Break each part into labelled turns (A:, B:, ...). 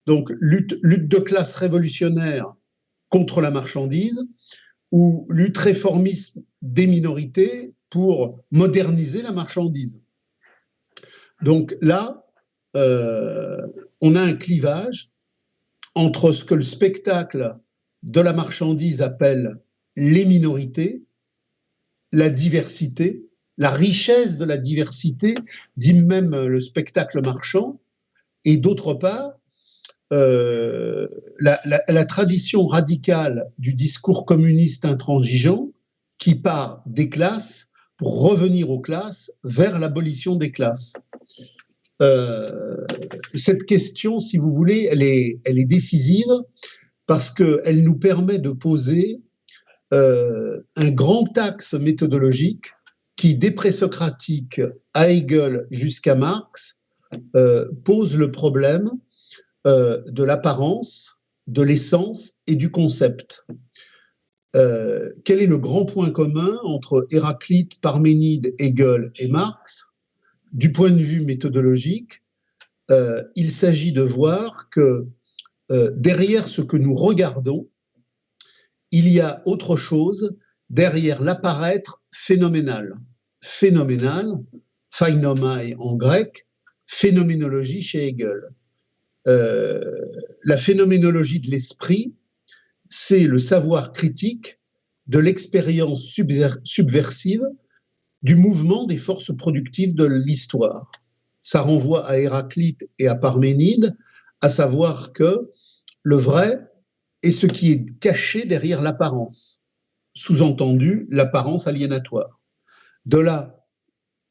A: Donc, lutte de classe révolutionnaire contre la marchandise ou lutte réformiste des minorités pour moderniser la marchandise. Donc là, on a un clivage entre ce que le spectacle de la marchandise appelle les minorités, la diversité, la richesse de la diversité, dit même le spectacle marchand, et d'autre part, la tradition radicale du discours communiste intransigeant qui part des classes pour revenir aux classes vers l'abolition des classes. Cette question, si vous voulez, elle est décisive parce qu'elle nous permet de poser un grand axe méthodologique qui, des présocratiques à Hegel jusqu'à Marx, pose le problème de l'apparence, de l'essence et du concept. Quel est le grand point commun entre Héraclite, Parménide, Hegel et Marx? Du point de vue méthodologique, il s'agit de voir que derrière ce que nous regardons, il y a autre chose derrière l'apparaître phénoménal. Phénoménal, phainomai en grec, phénoménologie chez Hegel. La phénoménologie de l'esprit, c'est le savoir critique de l'expérience subversive du mouvement des forces productives de l'histoire. Ça renvoie à Héraclite et à Parménide, à savoir que le vrai est ce qui est caché derrière l'apparence, sous-entendu l'apparence aliénatoire. De là,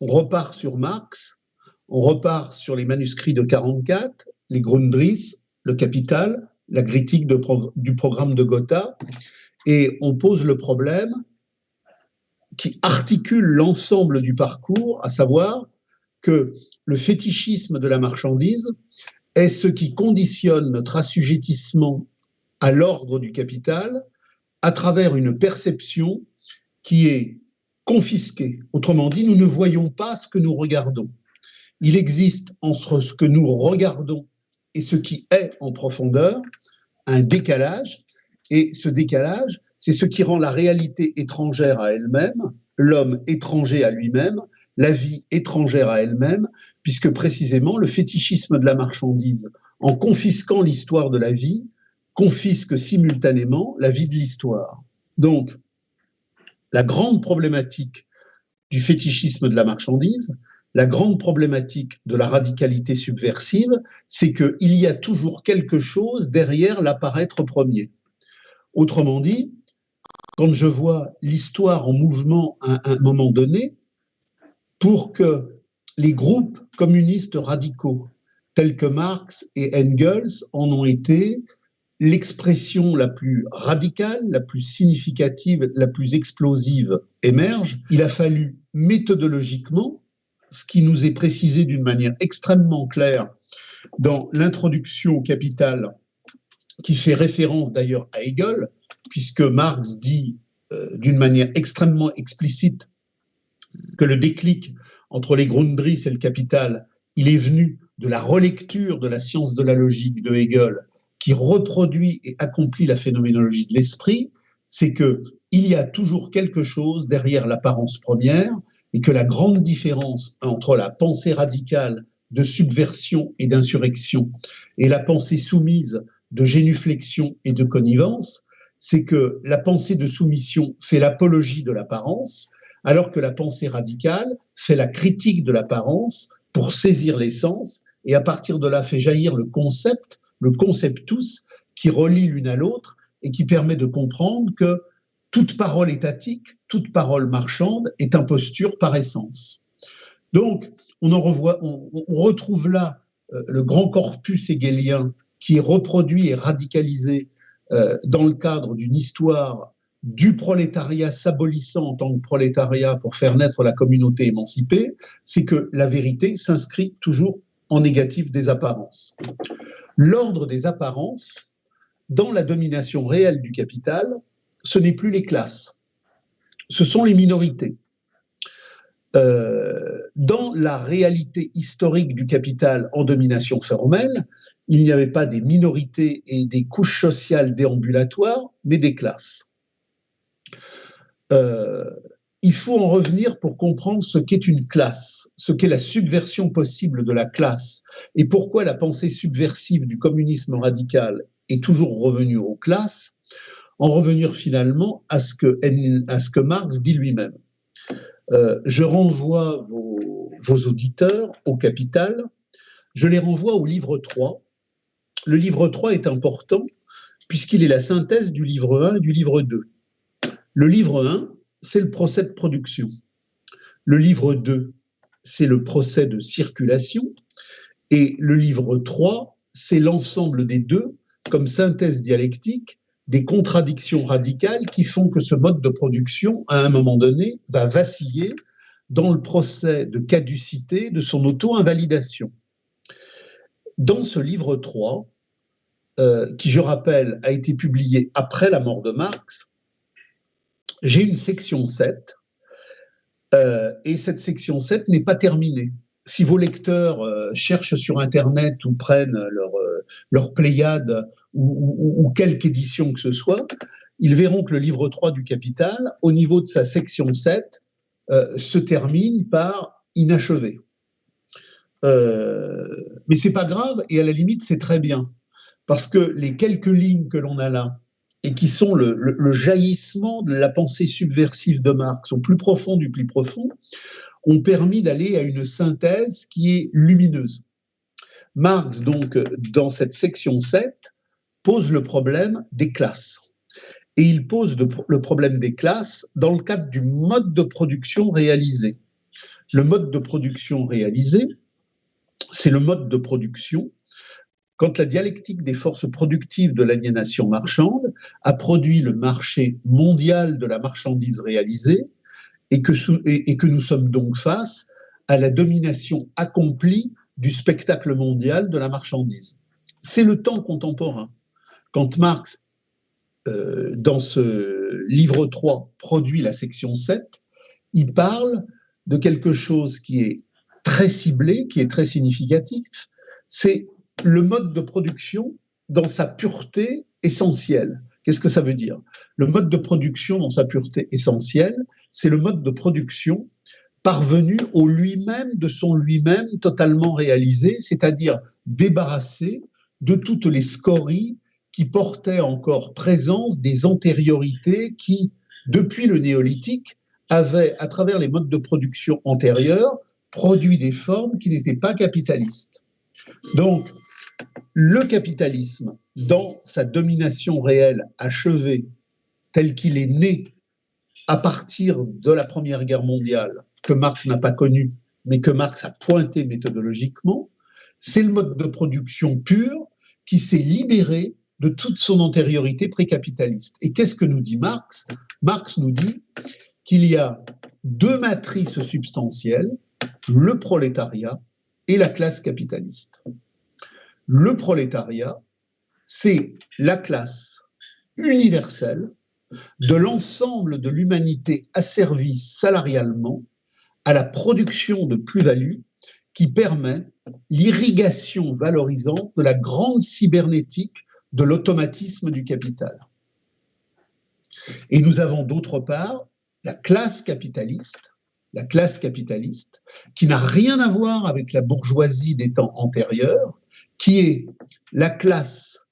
A: on repart sur Marx, on repart sur les manuscrits de 1944, les Grundrisse, le Capital, la critique du programme de Gotha, et on pose le problème qui articule l'ensemble du parcours, à savoir que le fétichisme de la marchandise est ce qui conditionne notre assujettissement à l'ordre du capital à travers une perception qui est confisquée. Autrement dit, nous ne voyons pas ce que nous regardons. Il existe entre ce que nous regardons et ce qui est en profondeur un décalage, et ce décalage, c'est ce qui rend la réalité étrangère à elle-même, l'homme étranger à lui-même, la vie étrangère à elle-même, puisque précisément le fétichisme de la marchandise, en confisquant l'histoire de la vie, confisque simultanément la vie de l'histoire. Donc, la grande problématique du fétichisme de la marchandise, la grande problématique de la radicalité subversive, c'est qu'il y a toujours quelque chose derrière l'apparaître premier. Autrement dit, quand je vois l'histoire en mouvement à un moment donné, pour que les groupes communistes radicaux, tels que Marx et Engels, en ont été l'expression la plus radicale, la plus significative, la plus explosive émerge, il a fallu méthodologiquement, ce qui nous est précisé d'une manière extrêmement claire dans l'introduction au Capital, qui fait référence d'ailleurs à Hegel, puisque Marx dit d'une manière extrêmement explicite que le déclic entre les Grundrisse et le Capital, il est venu de la relecture de la science de la logique de Hegel, qui reproduit et accomplit la phénoménologie de l'esprit, c'est qu'il y a toujours quelque chose derrière l'apparence première, et que la grande différence entre la pensée radicale de subversion et d'insurrection et la pensée soumise de génuflexion et de connivence, c'est que la pensée de soumission fait l'apologie de l'apparence, alors que la pensée radicale fait la critique de l'apparence pour saisir l'essence, et à partir de là fait jaillir le conceptus, qui relie l'une à l'autre et qui permet de comprendre que toute parole étatique, toute parole marchande est imposture par essence. Donc, on retrouve là le grand corpus hegelien qui est reproduit et radicalisé dans le cadre d'une histoire du prolétariat s'abolissant en tant que prolétariat pour faire naître la communauté émancipée, c'est que la vérité s'inscrit toujours en négatif des apparences. L'ordre des apparences, dans la domination réelle du capital, ce n'est plus les classes, ce sont les minorités. Dans la réalité historique du capital en domination formelle, il n'y avait pas des minorités et des couches sociales déambulatoires, mais des classes. Il faut en revenir pour comprendre ce qu'est une classe, ce qu'est la subversion possible de la classe, et pourquoi la pensée subversive du communisme radical est toujours revenue aux classes, en revenir finalement à ce que Marx dit lui-même. Je renvoie vos auditeurs au Capital, je les renvoie au livre 3. Le livre 3 est important puisqu'il est la synthèse du livre 1 et du livre 2. Le livre 1, c'est le procès de production. Le livre 2, c'est le procès de circulation. Et le livre 3, c'est l'ensemble des deux comme synthèse dialectique des contradictions radicales qui font que ce mode de production, à un moment donné, va vaciller dans le procès de caducité de son auto-invalidation. Dans ce livre 3, qui, je rappelle, a été publié après la mort de Marx, j'ai une section 7, et cette section 7 n'est pas terminée. Si vos lecteurs cherchent sur Internet ou prennent leur Pléiade ou quelque édition que ce soit, ils verront que le livre 3 du Capital, au niveau de sa section 7, se termine par inachevé. Mais c'est pas grave, et à la limite, c'est très bien. Parce que les quelques lignes que l'on a là, et qui sont le jaillissement de la pensée subversive de Marx, au plus profond du plus profond, ont permis d'aller à une synthèse qui est lumineuse. Marx, donc, dans cette section 7, pose le problème des classes. Et il pose le problème des classes dans le cadre du mode de production réalisé. Le mode de production réalisé, c'est le mode de production quand la dialectique des forces productives de l'aliénation marchande a produit le marché mondial de la marchandise réalisée et que nous sommes donc face à la domination accomplie du spectacle mondial de la marchandise. C'est le temps contemporain. Quand Marx, dans ce livre 3, produit la section 7, il parle de quelque chose qui est très ciblé, qui est très significatif, c'est le mode de production dans sa pureté essentielle. Qu'est-ce que ça veut dire? Le mode de production dans sa pureté essentielle, c'est le mode de production parvenu au lui-même de son lui-même totalement réalisé, c'est-à-dire débarrassé de toutes les scories qui portaient encore présence des antériorités qui, depuis le néolithique, avaient, à travers les modes de production antérieurs, produit des formes qui n'étaient pas capitalistes. Donc, le capitalisme, dans sa domination réelle achevée, tel qu'il est né à partir de la Première Guerre mondiale, que Marx n'a pas connu, mais que Marx a pointé méthodologiquement, c'est le mode de production pur qui s'est libéré de toute son antériorité précapitaliste. Et qu'est-ce que nous dit Marx? Marx nous dit qu'il y a deux matrices substantielles, le prolétariat et la classe capitaliste. Le prolétariat, c'est la classe universelle de l'ensemble de l'humanité asservie salarialement à la production de plus-value qui permet l'irrigation valorisante de la grande cybernétique de l'automatisme du capital. Et nous avons d'autre part la classe capitaliste, qui n'a rien à voir avec la bourgeoisie des temps antérieurs, qui est la classe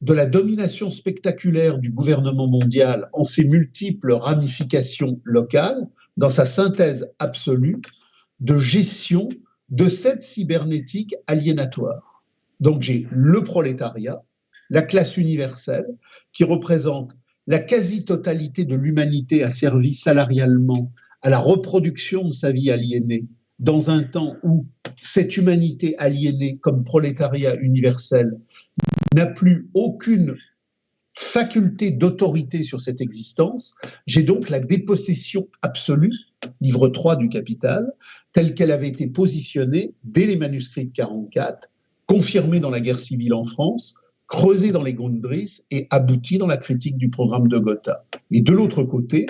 A: de la domination spectaculaire du gouvernement mondial en ses multiples ramifications locales, dans sa synthèse absolue de gestion de cette cybernétique aliénatoire. Donc j'ai le prolétariat, la classe universelle, qui représente la quasi-totalité de l'humanité asservie salarialement à la reproduction de sa vie aliénée, dans un temps où cette humanité aliénée comme prolétariat universel n'a plus aucune faculté d'autorité sur cette existence. J'ai donc la dépossession absolue, livre 3 du Capital, telle qu'elle avait été positionnée dès les manuscrits de 1944, confirmée dans la guerre civile en France, creusée dans les Grundrisse et aboutie dans la critique du programme de Gotha. Et de l'autre côté,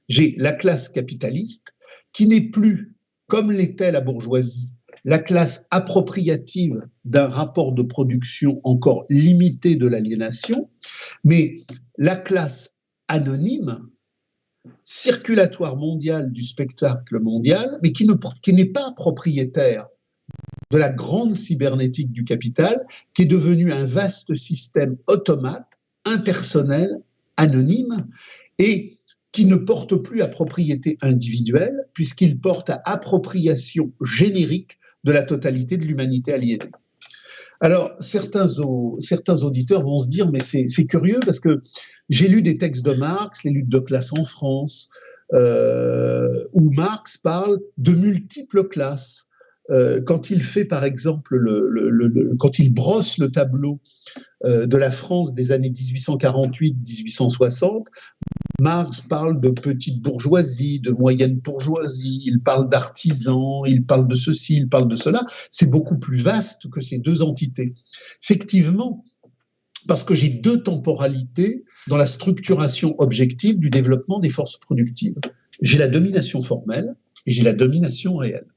A: j'ai la classe capitaliste qui n'est plus, comme l'était la bourgeoisie, la classe appropriative d'un rapport de production encore limité de l'aliénation, mais la classe anonyme, circulatoire mondiale du spectacle mondial, mais qui n'est pas propriétaire de la grande cybernétique du capital, qui est devenue un vaste système automate, impersonnel, anonyme, et qui ne porte plus à propriété individuelle, puisqu'il porte à appropriation générique de la totalité de l'humanité aliénée. Alors, certains auditeurs vont se dire, mais c'est curieux parce que j'ai lu des textes de Marx, les luttes de classe en France, où Marx parle de multiples classes. Quand il fait, par exemple, quand il brosse le tableau de la France des années 1848-1860, Marx parle de petite bourgeoisie, de moyenne bourgeoisie, il parle d'artisans, il parle de ceci, il parle de cela. C'est beaucoup plus vaste que ces deux entités. Effectivement, parce que j'ai deux temporalités dans la structuration objective du développement des forces productives. J'ai la domination formelle et j'ai la domination réelle.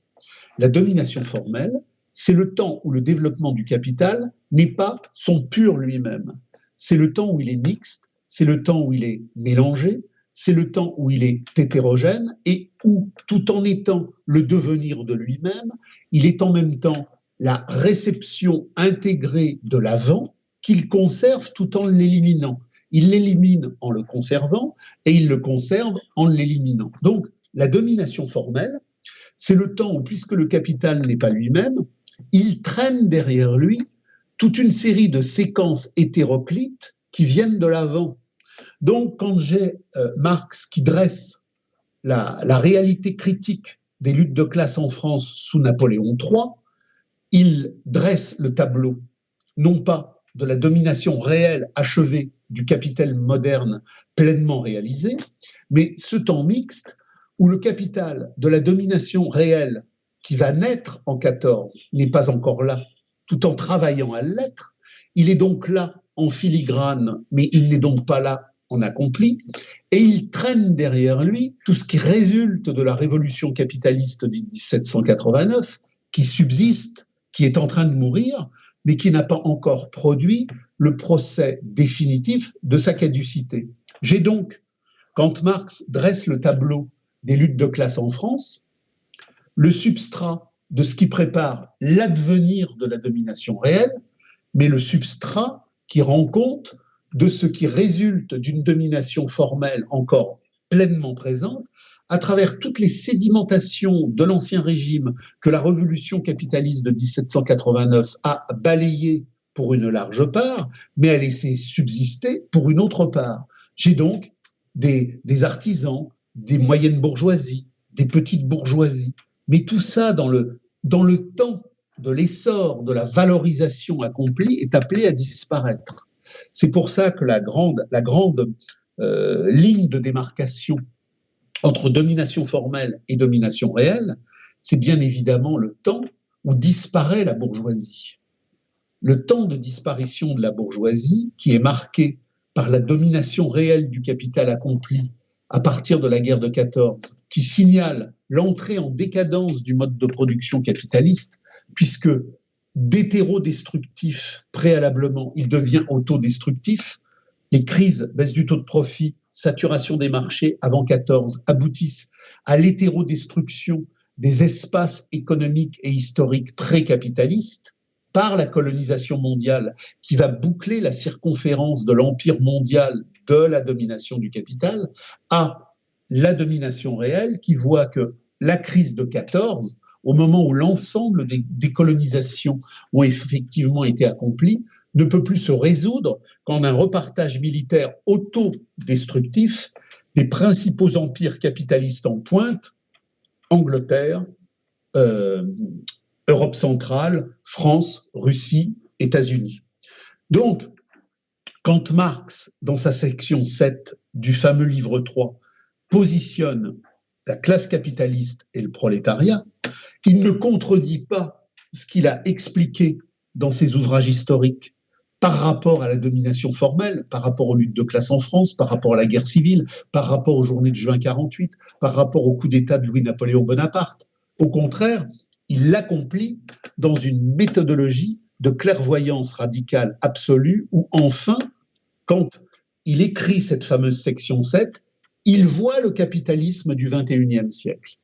A: La domination formelle, c'est le temps où le développement du capital n'est pas son pur lui-même. C'est le temps où il est mixte, c'est le temps où il est mélangé, c'est le temps où il est hétérogène et où, tout en étant le devenir de lui-même, il est en même temps la réception intégrée de l'avant qu'il conserve tout en l'éliminant. Il l'élimine en le conservant et il le conserve en l'éliminant. Donc, la domination formelle, c'est le temps où, puisque le capital n'est pas lui-même, il traîne derrière lui toute une série de séquences hétéroclites qui viennent de l'avant. Donc, quand j'ai Marx qui dresse la réalité critique des luttes de classe en France sous Napoléon III, il dresse le tableau, non pas de la domination réelle achevée du capital moderne pleinement réalisé, mais ce temps mixte où le capital de la domination réelle qui va naître en 14 n'est pas encore là, tout en travaillant à l'être. Il est donc là en filigrane, mais il n'est donc pas là en accompli, et il traîne derrière lui tout ce qui résulte de la révolution capitaliste de 1789, qui subsiste, qui est en train de mourir, mais qui n'a pas encore produit le procès définitif de sa caducité. J'ai donc, quand Marx dresse le tableau des luttes de classe en France, le substrat de ce qui prépare l'advenir de la domination réelle, mais le substrat qui rend compte de ce qui résulte d'une domination formelle encore pleinement présente, à travers toutes les sédimentations de l'Ancien Régime que la révolution capitaliste de 1789 a balayées pour une large part, mais a laissé subsister pour une autre part. J'ai donc des artisans, des moyennes bourgeoisies, des petites bourgeoisies, mais tout ça dans le temps de l'essor de la valorisation accomplie est appelé à disparaître. C'est pour ça que la grande ligne de démarcation entre domination formelle et domination réelle, c'est bien évidemment le temps où disparaît la bourgeoisie. Le temps de disparition de la bourgeoisie, qui est marqué par la domination réelle du capital accompli à partir de la guerre de 14, qui signale l'entrée en décadence du mode de production capitaliste, puisque d'hétérodestructif préalablement, il devient autodestructif. Les crises, baisse du taux de profit, saturation des marchés avant 14, aboutissent à l'hétérodestruction des espaces économiques et historiques très capitalistes par la colonisation mondiale qui va boucler la circonférence de l'empire mondial de la domination du capital à la domination réelle qui voit que la crise de 14, au moment où l'ensemble des colonisations ont effectivement été accomplies, ne peut plus se résoudre qu'en un repartage militaire autodestructif des principaux empires capitalistes en pointe, Angleterre, Europe centrale, France, Russie, États-Unis. Donc, quand Marx, dans sa section 7 du fameux livre 3, positionne la classe capitaliste et le prolétariat, il ne contredit pas ce qu'il a expliqué dans ses ouvrages historiques par rapport à la domination formelle, par rapport aux luttes de classe en France, par rapport à la guerre civile, par rapport aux journées de juin 48, par rapport au coup d'État de Louis-Napoléon Bonaparte. Au contraire, il l'accomplit dans une méthodologie de clairvoyance radicale absolue où enfin, quand il écrit cette fameuse section 7, il voit le capitalisme du XXIe siècle.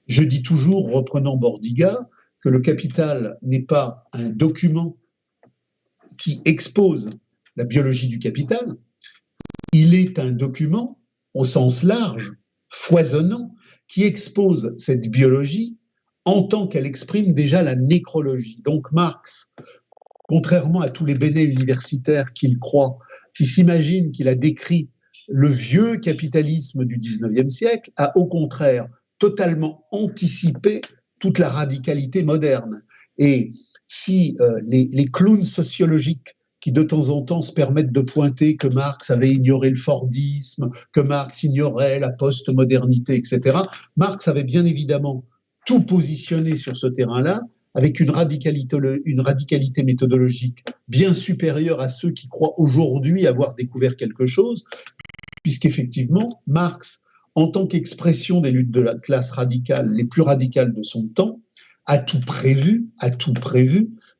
A: Je dis toujours, reprenant Bordiga, que le Capital n'est pas un document qui expose la biologie du capital, il est un document au sens large, foisonnant, qui expose cette biologie en tant qu'elle exprime déjà la nécrologie. Donc Marx, contrairement à tous les bénets universitaires qu'il croit, qui s'imaginent qu'il a décrit le vieux capitalisme du XIXe siècle, a au contraire totalement anticipé toute la radicalité moderne. Et si les clowns sociologiques qui de temps en temps se permettent de pointer que Marx avait ignoré le Fordisme, que Marx ignorait la post-modernité, etc., Marx avait bien évidemment tout positionné sur ce terrain-là, avec une radicalité méthodologique bien supérieure à ceux qui croient aujourd'hui avoir découvert quelque chose, puisqu'effectivement, Marx, en tant qu'expression des luttes de la classe radicale, les plus radicales de son temps, a tout prévu,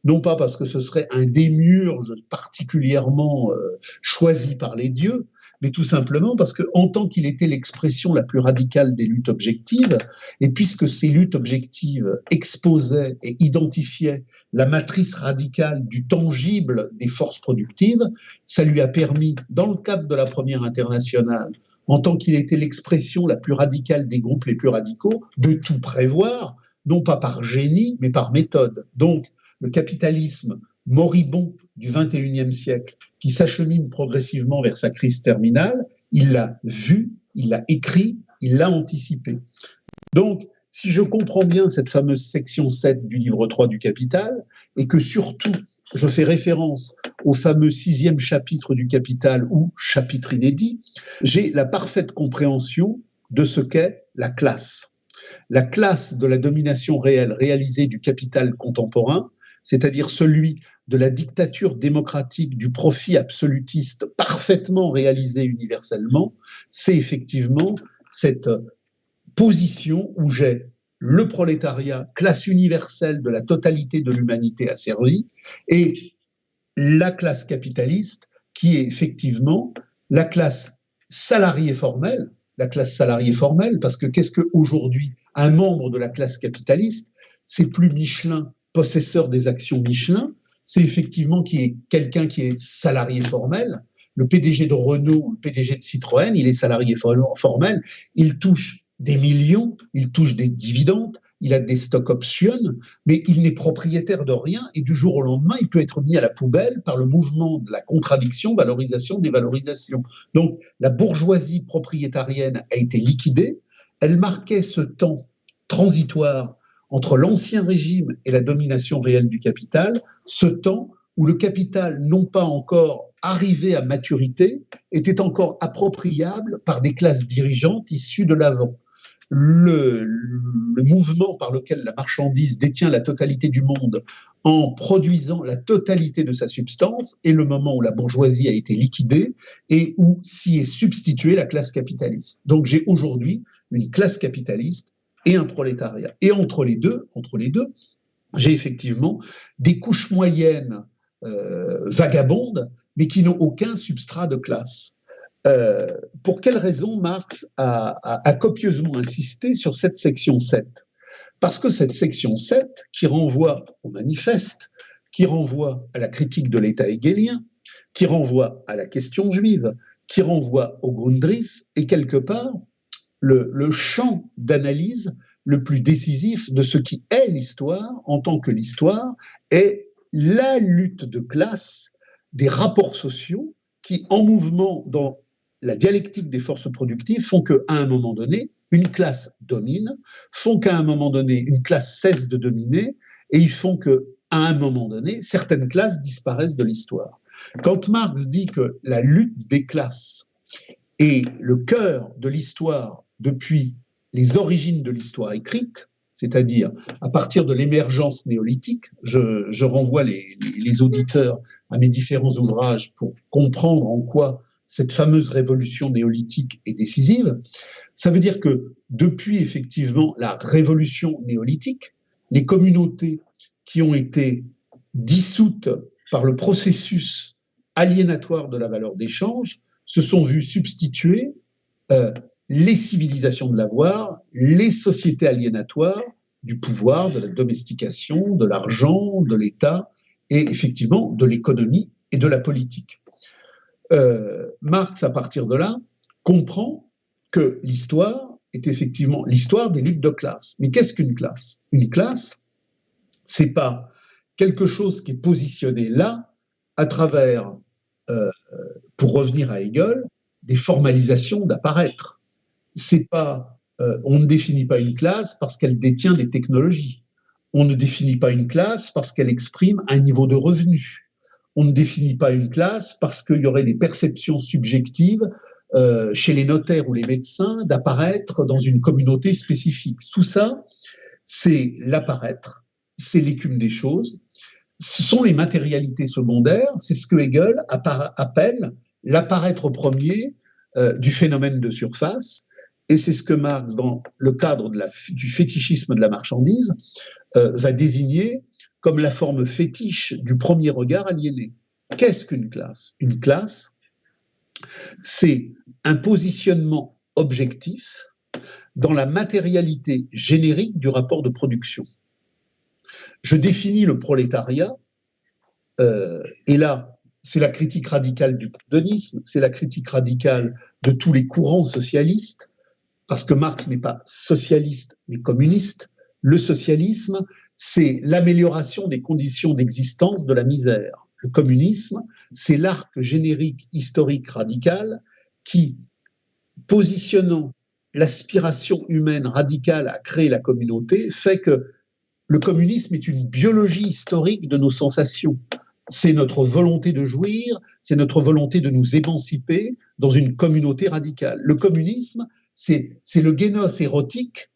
A: non pas parce que ce serait un démiurge particulièrement choisi par les dieux, mais tout simplement parce qu'en tant qu'il était l'expression la plus radicale des luttes objectives, et puisque ces luttes objectives exposaient et identifiaient la matrice radicale du tangible des forces productives, ça lui a permis, dans le cadre de la Première Internationale, en tant qu'il était l'expression la plus radicale des groupes les plus radicaux, de tout prévoir, non pas par génie, mais par méthode. Donc, le capitalisme moribond du XXIe siècle, qui s'achemine progressivement vers sa crise terminale, il l'a vu, il l'a écrit, il l'a anticipé. Donc, si je comprends bien cette fameuse section 7 du livre 3 du Capital, et que surtout, je fais référence au fameux 6e chapitre du Capital, ou chapitre inédit, j'ai la parfaite compréhension de ce qu'est la classe. La classe de la domination réelle réalisée du capital contemporain, c'est-à-dire celui de la dictature démocratique du profit absolutiste parfaitement réalisé universellement, c'est effectivement cette position où j'ai le prolétariat, classe universelle de la totalité de l'humanité asservie, et la classe capitaliste qui est effectivement la classe salariée formelle, parce que qu'est-ce qu'aujourd'hui un membre de la classe capitaliste, c'est plus Michelin, possesseur des actions Michelin, c'est effectivement quelqu'un qui est salarié formel. Le PDG de Renault, le PDG de Citroën, il est salarié formel, il touche des millions, il touche des dividendes, il a des stock options, mais il n'est propriétaire de rien et du jour au lendemain, il peut être mis à la poubelle par le mouvement de la contradiction, valorisation, dévalorisation. Donc, la bourgeoisie propriétarienne a été liquidée, elle marquait ce temps transitoire entre l'ancien régime et la domination réelle du capital, ce temps où le capital, non pas encore arrivé à maturité, était encore appropriable par des classes dirigeantes issues de l'avant. Le mouvement par lequel la marchandise détient la totalité du monde en produisant la totalité de sa substance est le moment où la bourgeoisie a été liquidée et où s'y est substituée la classe capitaliste. Donc j'ai aujourd'hui une classe capitaliste et un prolétariat. Et entre les deux, j'ai effectivement des couches moyennes vagabondes, mais qui n'ont aucun substrat de classe. Pour quelle raison Marx a copieusement insisté sur cette section 7 ? Parce que cette section 7, qui renvoie au manifeste, qui renvoie à la critique de l'État hegelien, qui renvoie à la question juive, qui renvoie au Grundrisse, est quelque part le champ d'analyse le plus décisif de ce qui est l'histoire, en tant que l'histoire est la lutte de classe, des rapports sociaux qui, en mouvement dans la dialectique des forces productives, font qu'à un moment donné, une classe domine, font qu'à un moment donné, une classe cesse de dominer, et ils font qu'à un moment donné, certaines classes disparaissent de l'histoire. Quand Marx dit que la lutte des classes est le cœur de l'histoire depuis les origines de l'histoire écrite, c'est-à-dire à partir de l'émergence néolithique, je renvoie les auditeurs à mes différents ouvrages pour comprendre en quoi cette fameuse révolution néolithique est décisive, ça veut dire que depuis effectivement la révolution néolithique, les communautés qui ont été dissoutes par le processus aliénatoire de la valeur d'échange se sont vues substituer les civilisations de l'avoir, les sociétés aliénatoires du pouvoir, de la domestication, de l'argent, de l'État et effectivement de l'économie et de la politique. Marx, à partir de là, comprend que l'histoire est effectivement l'histoire des luttes de classe. Mais qu'est-ce qu'une classe? Une classe, c'est pas quelque chose qui est positionné là à travers, pour revenir à Hegel, des formalisations d'apparaître. C'est pas, on ne définit pas une classe parce qu'elle détient des technologies. On ne définit pas une classe parce qu'elle exprime un niveau de revenu. On ne définit pas une classe parce qu'il y aurait des perceptions subjectives chez les notaires ou les médecins d'apparaître dans une communauté spécifique. Tout ça, c'est l'apparaître, c'est l'écume des choses. Ce sont les matérialités secondaires, c'est ce que Hegel appelle l'apparaître premier du phénomène de surface, et c'est ce que Marx, dans le cadre du fétichisme de la marchandise, va désigner comme la forme fétiche du premier regard aliéné. Qu'est-ce qu'une classe? Une classe, c'est un positionnement objectif dans la matérialité générique du rapport de production. Je définis le prolétariat, et là, c'est la critique radicale du proudhonisme, c'est la critique radicale de tous les courants socialistes, parce que Marx n'est pas socialiste, mais communiste. Le socialisme, c'est l'amélioration des conditions d'existence de la misère. Le communisme, c'est l'arc générique historique radical qui, positionnant l'aspiration humaine radicale à créer la communauté, fait que le communisme est une biologie historique de nos sensations. C'est notre volonté de jouir, c'est notre volonté de nous émanciper dans une communauté radicale. Le communisme, c'est le génos érotique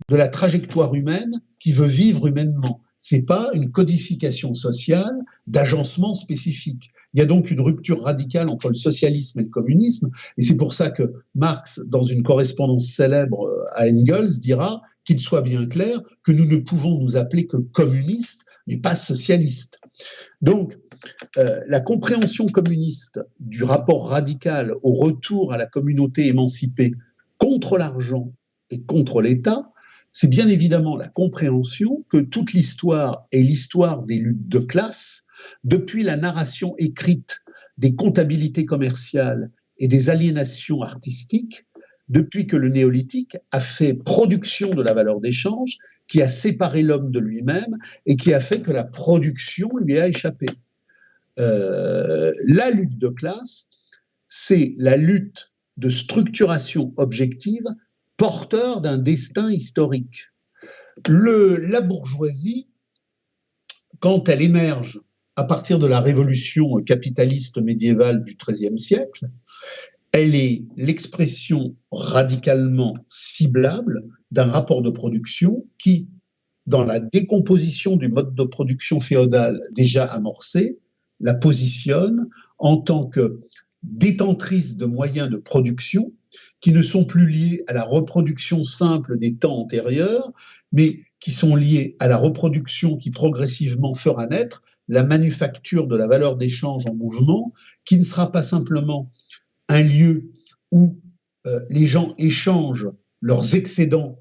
A: de la trajectoire humaine qui veut vivre humainement. C'est pas une codification sociale d'agencement spécifique. Il y a donc une rupture radicale entre le socialisme et le communisme, et c'est pour ça que Marx, dans une correspondance célèbre à Engels, dira qu'il soit bien clair que nous ne pouvons nous appeler que communistes, mais pas socialistes. Donc, la compréhension communiste du rapport radical au retour à la communauté émancipée contre l'argent et contre l'État, c'est bien évidemment la compréhension que toute l'histoire est l'histoire des luttes de classe, depuis la narration écrite des comptabilités commerciales et des aliénations artistiques, depuis que le néolithique a fait production de la valeur d'échange, qui a séparé l'homme de lui-même et qui a fait que la production lui a échappé. La lutte de classe, c'est la lutte de structuration objective porteur d'un destin historique. La bourgeoisie, quand elle émerge à partir de la révolution capitaliste médiévale du XIIIe siècle, elle est l'expression radicalement ciblable d'un rapport de production qui, dans la décomposition du mode de production féodal déjà amorcé, la positionne en tant que détentrice de moyens de production qui ne sont plus liés à la reproduction simple des temps antérieurs, mais qui sont liés à la reproduction qui progressivement fera naître la manufacture de la valeur d'échange en mouvement, qui ne sera pas simplement un lieu où les gens échangent leurs excédents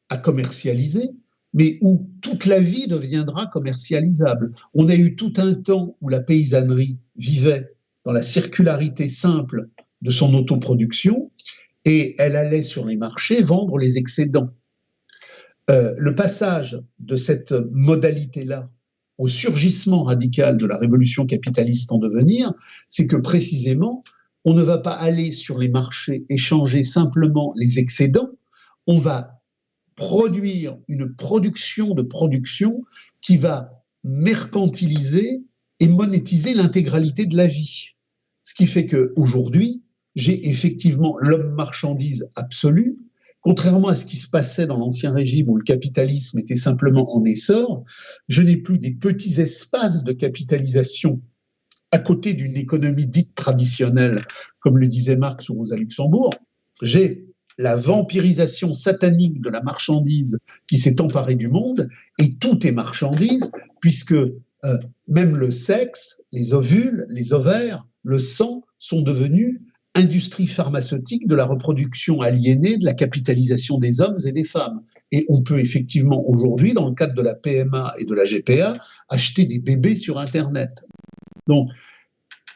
A: à commercialiser, mais où toute la vie deviendra commercialisable. On a eu tout un temps où la paysannerie vivait dans la circularité simple de son autoproduction et elle allait sur les marchés vendre les excédents. Le passage de cette modalité-là au surgissement radical de la révolution capitaliste en devenir, c'est que précisément, on ne va pas aller sur les marchés échanger simplement les excédents, on va produire une production de production qui va mercantiliser et monétiser l'intégralité de la vie. Ce qui fait qu'aujourd'hui, j'ai effectivement l'homme marchandise absolu, contrairement à ce qui se passait dans l'Ancien Régime où le capitalisme était simplement en essor, je n'ai plus des petits espaces de capitalisation à côté d'une économie dite traditionnelle, comme le disait Marx ou Rosa Luxembourg. J'ai la vampirisation satanique de la marchandise qui s'est emparée du monde, et tout est marchandise, puisque même le sexe, les ovules, les ovaires, le sang sont devenus industrie pharmaceutique de la reproduction aliénée, de la capitalisation des hommes et des femmes. Et on peut effectivement aujourd'hui, dans le cadre de la PMA et de la GPA, acheter des bébés sur Internet. Donc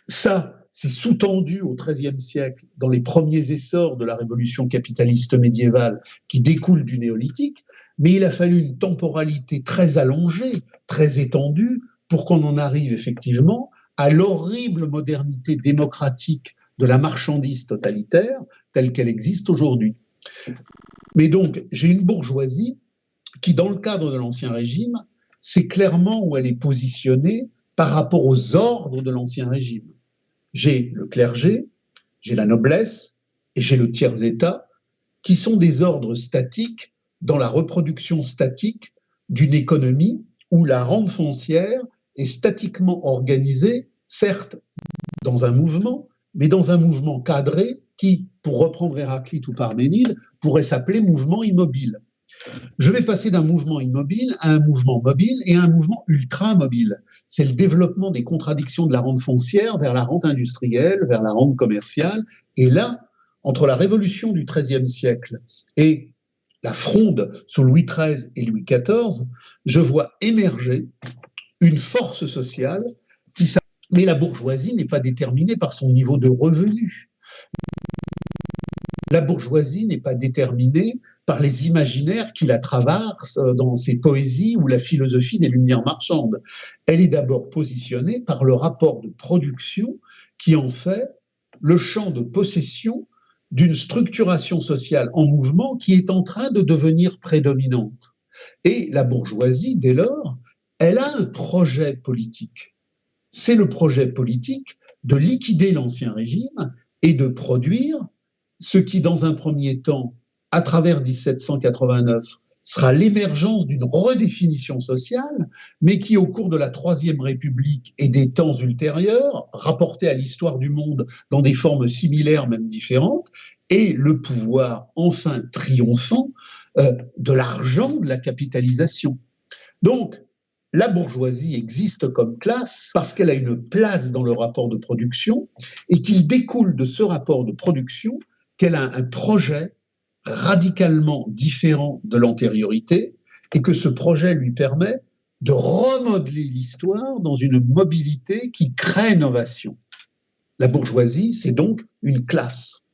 A: ça, c'est sous-tendu au XIIIe siècle, dans les premiers essors de la révolution capitaliste médiévale qui découle du néolithique, mais il a fallu une temporalité très allongée, très étendue, pour qu'on en arrive effectivement à l'horrible modernité démocratique de la marchandise totalitaire telle qu'elle existe aujourd'hui. Mais donc, j'ai une bourgeoisie qui, dans le cadre de l'Ancien Régime, c'est clairement où elle est positionnée par rapport aux ordres de l'Ancien Régime. J'ai le clergé, j'ai la noblesse et j'ai le tiers-état, qui sont des ordres statiques dans la reproduction statique d'une économie où la rente foncière est statiquement organisée, certes dans un mouvement, mais dans un mouvement cadré qui, pour reprendre Héraclite ou Parménide, pourrait s'appeler mouvement immobile. Je vais passer d'un mouvement immobile à un mouvement mobile et à un mouvement ultra-mobile. C'est le développement des contradictions de la rente foncière vers la rente industrielle, vers la rente commerciale. Et là, entre la révolution du XIIIe siècle et la fronde sous Louis XIII et Louis XIV, je vois émerger une force sociale qui s'appelle... Mais la bourgeoisie n'est pas déterminée par son niveau de revenu. La bourgeoisie n'est pas déterminée par les imaginaires qui la traversent dans ses poésies ou la philosophie des Lumières marchandes. Elle est d'abord positionnée par le rapport de production qui en fait le champ de possession d'une structuration sociale en mouvement qui est en train de devenir prédominante. Et la bourgeoisie, dès lors, elle a un projet politique. C'est le projet politique de liquider l'Ancien Régime et de produire ce qui, dans un premier temps, à travers 1789, sera l'émergence d'une redéfinition sociale, mais qui, au cours de la Troisième République et des temps ultérieurs, rapportée à l'histoire du monde dans des formes similaires, même différentes, est le pouvoir enfin triomphant de l'argent, de la capitalisation. Donc, la bourgeoisie existe comme classe parce qu'elle a une place dans le rapport de production et qu'il découle de ce rapport de production qu'elle a un projet radicalement différent de l'antériorité et que ce projet lui permet de remodeler l'histoire dans une mobilité qui crée innovation. La bourgeoisie, c'est donc une classe.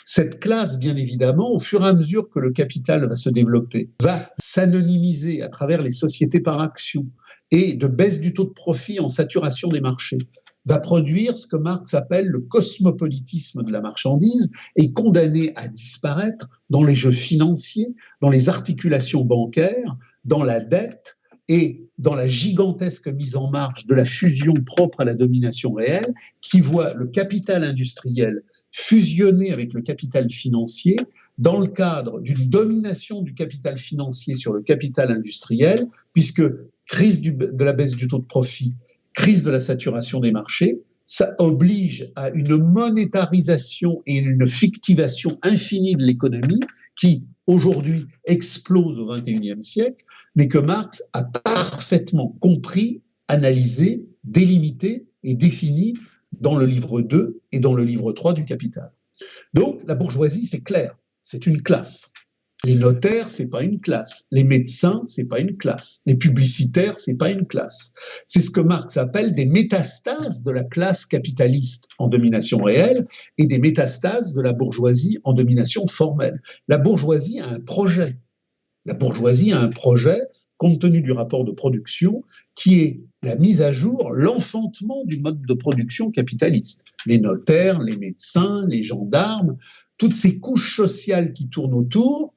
A: Cette classe, bien évidemment, au fur et à mesure que le capital va se développer, va s'anonymiser à travers les sociétés par action et de baisse du taux de profit en saturation des marchés, va produire ce que Marx appelle le cosmopolitisme de la marchandise et condamné à disparaître dans les jeux financiers, dans les articulations bancaires, dans la dette et dans la gigantesque mise en marche de la fusion propre à la domination réelle qui voit le capital industriel fusionner avec le capital financier dans le cadre d'une domination du capital financier sur le capital industriel, puisque crise de la baisse du taux de profit, crise de la saturation des marchés, ça oblige à une monétarisation et une fictivation infinie de l'économie qui, aujourd'hui, explose au XXIe siècle, mais que Marx a parfaitement compris, analysé, délimité et défini dans le livre 2 et dans le livre 3 du Capital. Donc, la bourgeoisie, c'est clair, c'est une classe. Les notaires, c'est pas une classe. Les médecins, c'est pas une classe. Les publicitaires, c'est pas une classe. C'est ce que Marx appelle des métastases de la classe capitaliste en domination réelle et des métastases de la bourgeoisie en domination formelle. La bourgeoisie a un projet. La bourgeoisie a un projet compte tenu du rapport de production qui est la mise à jour, l'enfantement du mode de production capitaliste. Les notaires, les médecins, les gendarmes, toutes ces couches sociales qui tournent autour,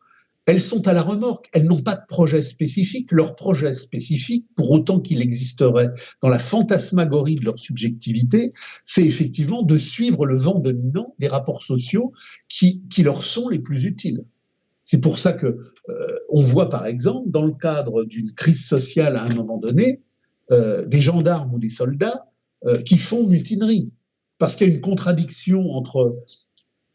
A: elles sont à la remorque, elles n'ont pas de projet spécifique. Leur projet spécifique, pour autant qu'il existerait dans la fantasmagorie de leur subjectivité, c'est effectivement de suivre le vent dominant des rapports sociaux qui leur sont les plus utiles. C'est pour ça que on voit par exemple, dans le cadre d'une crise sociale à un moment donné, des gendarmes ou des soldats qui font mutinerie, parce qu'il y a une contradiction entre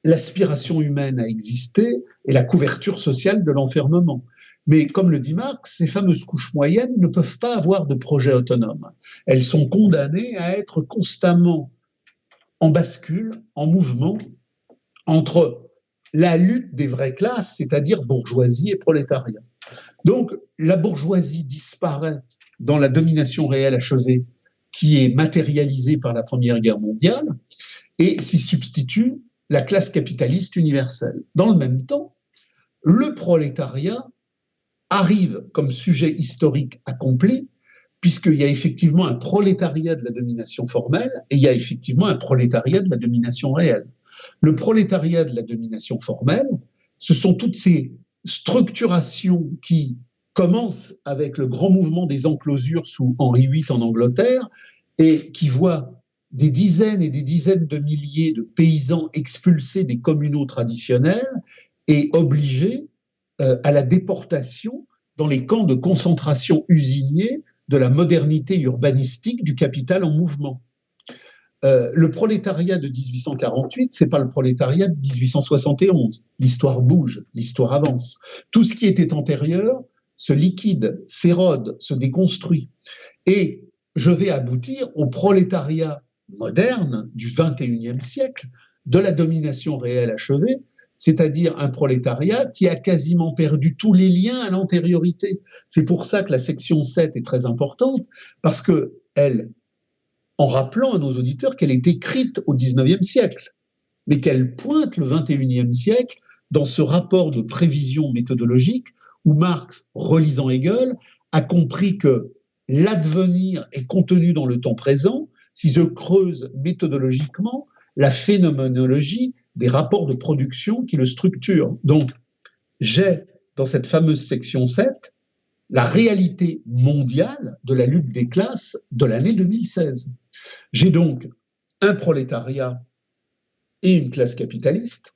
A: l'aspiration humaine a existé et la couverture sociale de l'enfermement. Mais comme le dit Marx, ces fameuses couches moyennes ne peuvent pas avoir de projet autonome. Elles sont condamnées à être constamment en bascule, en mouvement, entre la lutte des vraies classes, c'est-à-dire bourgeoisie et prolétariat. Donc, la bourgeoisie disparaît dans la domination réelle achevée, qui est matérialisée par la Première Guerre mondiale, et s'y substitue la classe capitaliste universelle. Dans le même temps, le prolétariat arrive comme sujet historique accompli, puisqu'il y a effectivement un prolétariat de la domination formelle et il y a effectivement un prolétariat de la domination réelle. Le prolétariat de la domination formelle, ce sont toutes ces structurations qui commencent avec le grand mouvement des enclosures sous Henri VIII en Angleterre et qui voient des dizaines et des dizaines de milliers de paysans expulsés des communaux traditionnels et obligés à la déportation dans les camps de concentration usiniers de la modernité urbanistique du capital en mouvement. Le prolétariat de 1848, c'est pas le prolétariat de 1871. L'histoire bouge, l'histoire avance. Tout ce qui était antérieur se liquide, s'érode, se déconstruit. Et je vais aboutir au prolétariat moderne du XXIe siècle, de la domination réelle achevée, c'est-à-dire un prolétariat qui a quasiment perdu tous les liens à l'antériorité. C'est pour ça que la section 7 est très importante, parce qu'elle, en rappelant à nos auditeurs qu'elle est écrite au XIXe siècle, mais qu'elle pointe le XXIe siècle dans ce rapport de prévision méthodologique où Marx, relisant Hegel, a compris que l'advenir est contenu dans le temps présent si je creuse méthodologiquement la phénoménologie des rapports de production qui le structurent. Donc, j'ai dans cette fameuse section 7 la réalité mondiale de la lutte des classes de l'année 2016. J'ai donc un prolétariat et une classe capitaliste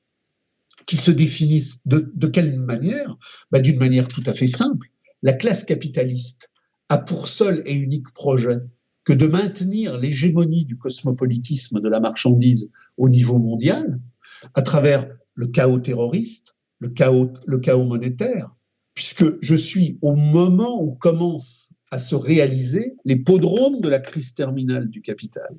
A: qui se définissent de quelle manière? D'une manière tout à fait simple. La classe capitaliste a pour seul et unique projet que de maintenir l'hégémonie du cosmopolitisme de la marchandise au niveau mondial à travers le chaos terroriste, le chaos monétaire, puisque je suis au moment où commencent à se réaliser les podromes de la crise terminale du capital.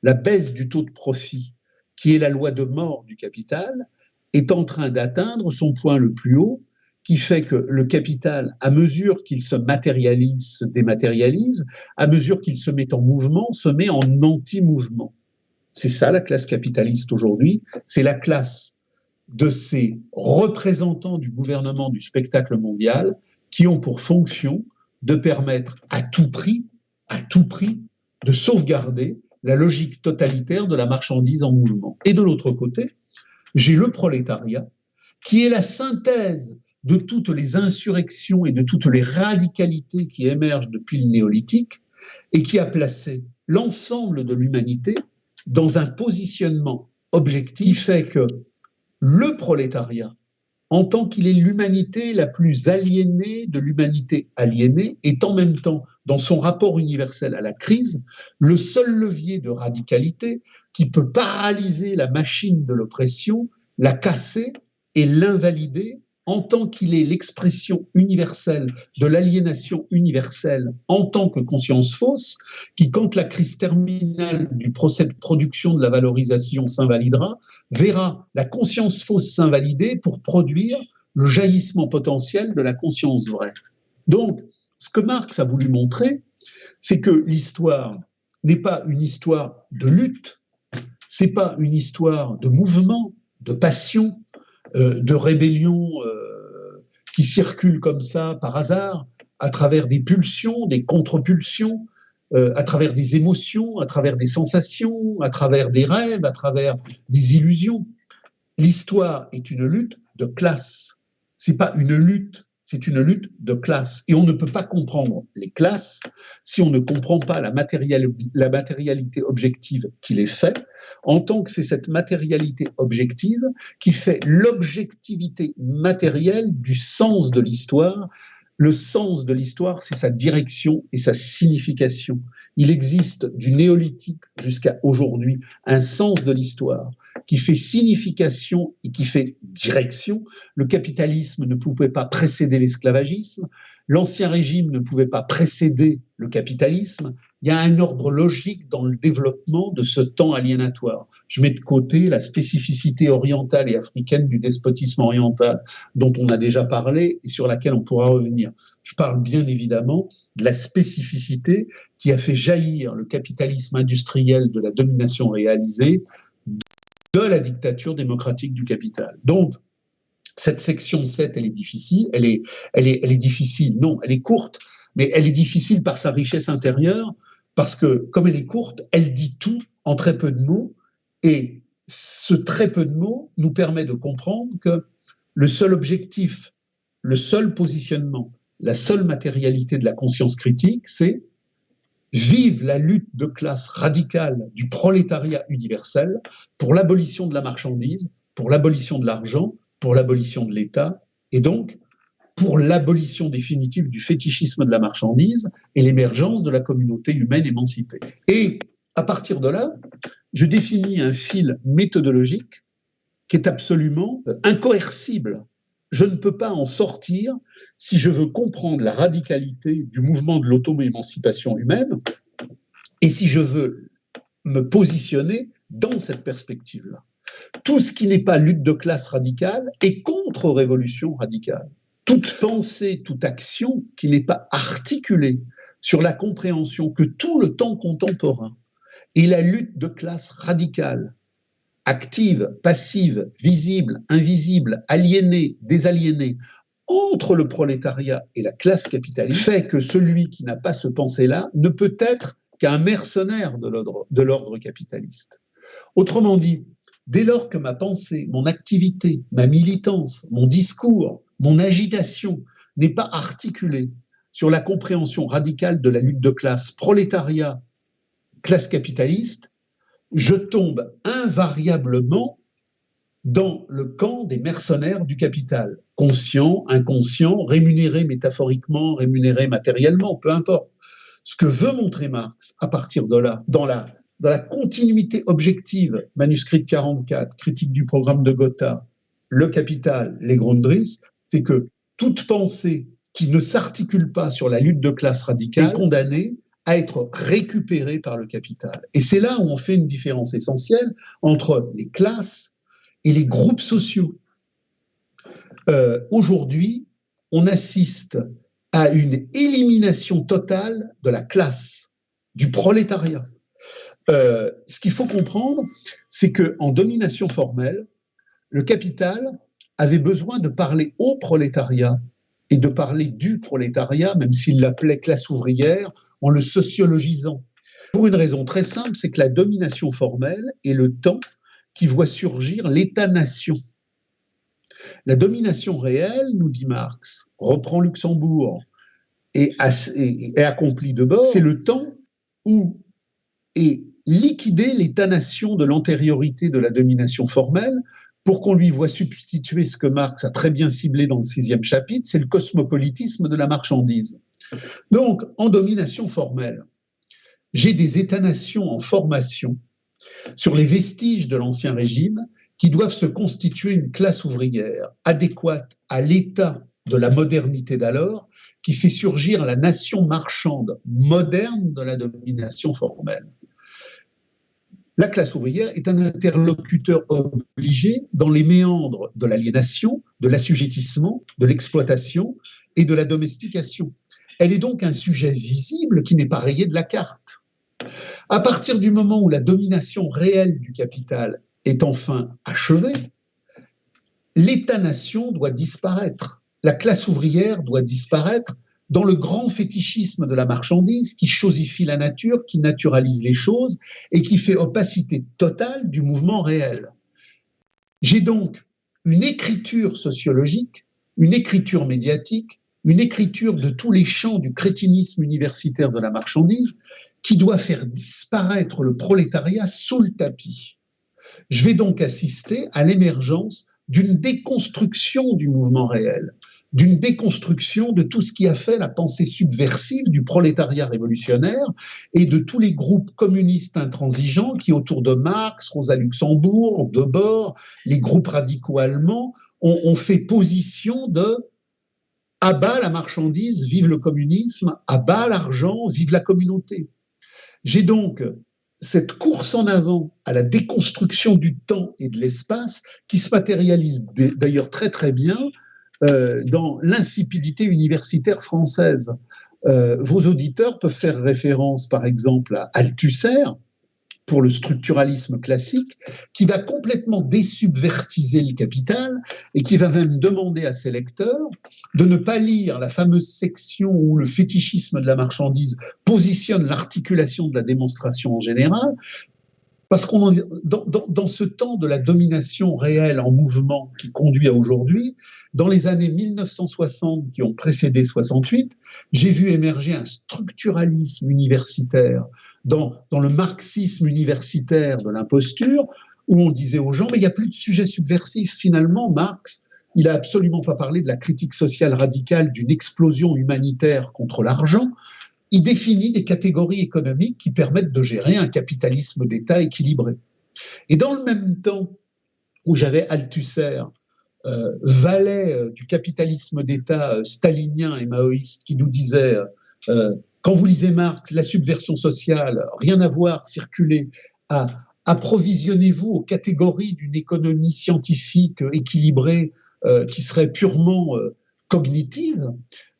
A: La baisse du taux de profit, qui est la loi de mort du capital, est en train d'atteindre son point le plus haut, qui fait que le capital, à mesure qu'il se matérialise, se dématérialise, à mesure qu'il se met en mouvement, se met en anti-mouvement. C'est ça la classe capitaliste aujourd'hui, c'est la classe de ces représentants du gouvernement du spectacle mondial qui ont pour fonction de permettre à tout prix, de sauvegarder la logique totalitaire de la marchandise en mouvement. Et de l'autre côté, j'ai le prolétariat qui est la synthèse de toutes les insurrections et de toutes les radicalités qui émergent depuis le néolithique et qui a placé l'ensemble de l'humanité dans un positionnement objectif qui fait que le prolétariat, en tant qu'il est l'humanité la plus aliénée de l'humanité aliénée, est en même temps, dans son rapport universel à la crise, le seul levier de radicalité qui peut paralyser la machine de l'oppression, la casser et l'invalider en tant qu'il est l'expression universelle de l'aliénation universelle en tant que conscience fausse, qui, quand la crise terminale du procès de production de la valorisation s'invalidera, verra la conscience fausse s'invalider pour produire le jaillissement potentiel de la conscience vraie. Donc, ce que Marx a voulu montrer, c'est que l'histoire n'est pas une histoire de lutte, c'est pas une histoire de mouvement, de passion, de rébellion qui circulent comme ça par hasard, à travers des pulsions, des contre-pulsions, à travers des émotions, à travers des sensations, à travers des rêves, à travers des illusions. L'histoire est une lutte de classe. C'est pas une lutte, c'est une lutte de classe. Et on ne peut pas comprendre les classes si on ne comprend pas la matérialité objective qui les fait, en tant que c'est cette matérialité objective qui fait l'objectivité matérielle du sens de l'histoire. Le sens de l'histoire, c'est sa direction et sa signification. Il existe du néolithique jusqu'à aujourd'hui un sens de l'histoire qui fait signification et qui fait direction. Le capitalisme ne pouvait pas précéder l'esclavagisme, l'ancien régime ne pouvait pas précéder le capitalisme. Il y a un ordre logique dans le développement de ce temps aliénatoire. Je mets de côté la spécificité orientale et africaine du despotisme oriental dont on a déjà parlé et sur laquelle on pourra revenir. Je parle bien évidemment de la spécificité qui a fait jaillir le capitalisme industriel de la domination réalisée de la dictature démocratique du capital. Donc, cette section 7, elle est difficile, elle est difficile, non, elle est courte, mais elle est difficile par sa richesse intérieure, parce que, comme elle est courte, elle dit tout en très peu de mots, et ce très peu de mots nous permet de comprendre que le seul objectif, le seul positionnement, la seule matérialité de la conscience critique, c'est vive la lutte de classe radicale du prolétariat universel pour l'abolition de la marchandise, pour l'abolition de l'argent, pour l'abolition de l'État, et donc pour l'abolition définitive du fétichisme de la marchandise et l'émergence de la communauté humaine émancipée. Et à partir de là, je définis un fil méthodologique qui est absolument incoercible. Je ne peux pas en sortir si je veux comprendre la radicalité du mouvement de l'auto-émancipation humaine et si je veux me positionner dans cette perspective-là. Tout ce qui n'est pas lutte de classe radicale est contre-révolution radicale. Toute pensée, toute action qui n'est pas articulée sur la compréhension que tout le temps contemporain est la lutte de classe radicale, active, passive, visible, invisible, aliénée, désaliénée, entre le prolétariat et la classe capitaliste, fait que celui qui n'a pas ce pensée-là ne peut être qu'un mercenaire de l'ordre capitaliste. Autrement dit, dès lors que ma pensée, mon activité, ma militance, mon discours, mon agitation n'est pas articulée sur la compréhension radicale de la lutte de classe prolétariat, classe capitaliste, je tombe invariablement dans le camp des mercenaires du capital, conscients, inconscients, rémunérés métaphoriquement, rémunérés matériellement, peu importe. Ce que veut montrer Marx à partir de là, dans la continuité objective, manuscrit de 44, critique du programme de Gotha, le capital, les Grundrisse, c'est que toute pensée qui ne s'articule pas sur la lutte de classe radicale est condamnée à être récupérée par le capital. Et c'est là où on fait une différence essentielle entre les classes et les groupes sociaux. Aujourd'hui, on assiste à une élimination totale de la classe, du prolétariat. Ce qu'il faut comprendre, c'est qu'en domination formelle, le capital avait besoin de parler au prolétariat et de parler du prolétariat, même s'il l'appelait classe ouvrière, en le sociologisant. Pour une raison très simple, c'est que la domination formelle est le temps qui voit surgir l'État-nation. La domination réelle, nous dit Marx, reprend Luxembourg et accomplit Debord, c'est le temps où est liquidé l'État-nation de l'antériorité de la domination formelle pour qu'on lui voit substituer ce que Marx a très bien ciblé dans le 6e chapitre, c'est le cosmopolitisme de la marchandise. Donc, en domination formelle, j'ai des États-nations en formation sur les vestiges de l'Ancien Régime qui doivent se constituer une classe ouvrière adéquate à l'état de la modernité d'alors, qui fait surgir la nation marchande moderne de la domination formelle. La classe ouvrière est un interlocuteur obligé dans les méandres de l'aliénation, de l'assujettissement, de l'exploitation et de la domestication. Elle est donc un sujet visible qui n'est pas rayé de la carte. À partir du moment où la domination réelle du capital est enfin achevée, l'État-nation doit disparaître. La classe ouvrière doit disparaître dans le grand fétichisme de la marchandise qui chosifie la nature, qui naturalise les choses et qui fait opacité totale du mouvement réel. J'ai donc une écriture sociologique, une écriture médiatique, une écriture de tous les champs du crétinisme universitaire de la marchandise qui doit faire disparaître le prolétariat sous le tapis. Je vais donc assister à l'émergence d'une déconstruction du mouvement réel, d'une déconstruction de tout ce qui a fait la pensée subversive du prolétariat révolutionnaire et de tous les groupes communistes intransigeants qui, autour de Marx, Rosa Luxembourg, Debord, les groupes radicaux allemands, ont fait position de à bas la marchandise, vive le communisme, à bas l'argent, vive la communauté. J'ai donc cette course en avant à la déconstruction du temps et de l'espace qui se matérialise d'ailleurs très très bien dans l'insipidité universitaire française. Vos auditeurs peuvent faire référence par exemple à Althusser pour le structuralisme classique, qui va complètement désubvertiser le capital et qui va même demander à ses lecteurs de ne pas lire la fameuse section où le fétichisme de la marchandise positionne l'articulation de la démonstration en général, parce qu'on dans ce temps de la domination réelle en mouvement qui conduit à aujourd'hui, dans les années 1960 qui ont précédé 68, j'ai vu émerger un structuralisme universitaire dans le marxisme universitaire de l'imposture, où on disait aux gens, mais il n'y a plus de sujet subversif. Finalement, Marx, il n'a absolument pas parlé de la critique sociale radicale d'une explosion humanitaire contre l'argent. Il définit des catégories économiques qui permettent de gérer un capitalisme d'État équilibré. Et dans le même temps où j'avais Althusser, valet du capitalisme d'État stalinien et maoïste, qui nous disait quand vous lisez Marx, la subversion sociale, rien à voir, circuler, approvisionnez-vous aux catégories d'une économie scientifique équilibrée qui serait purement cognitive.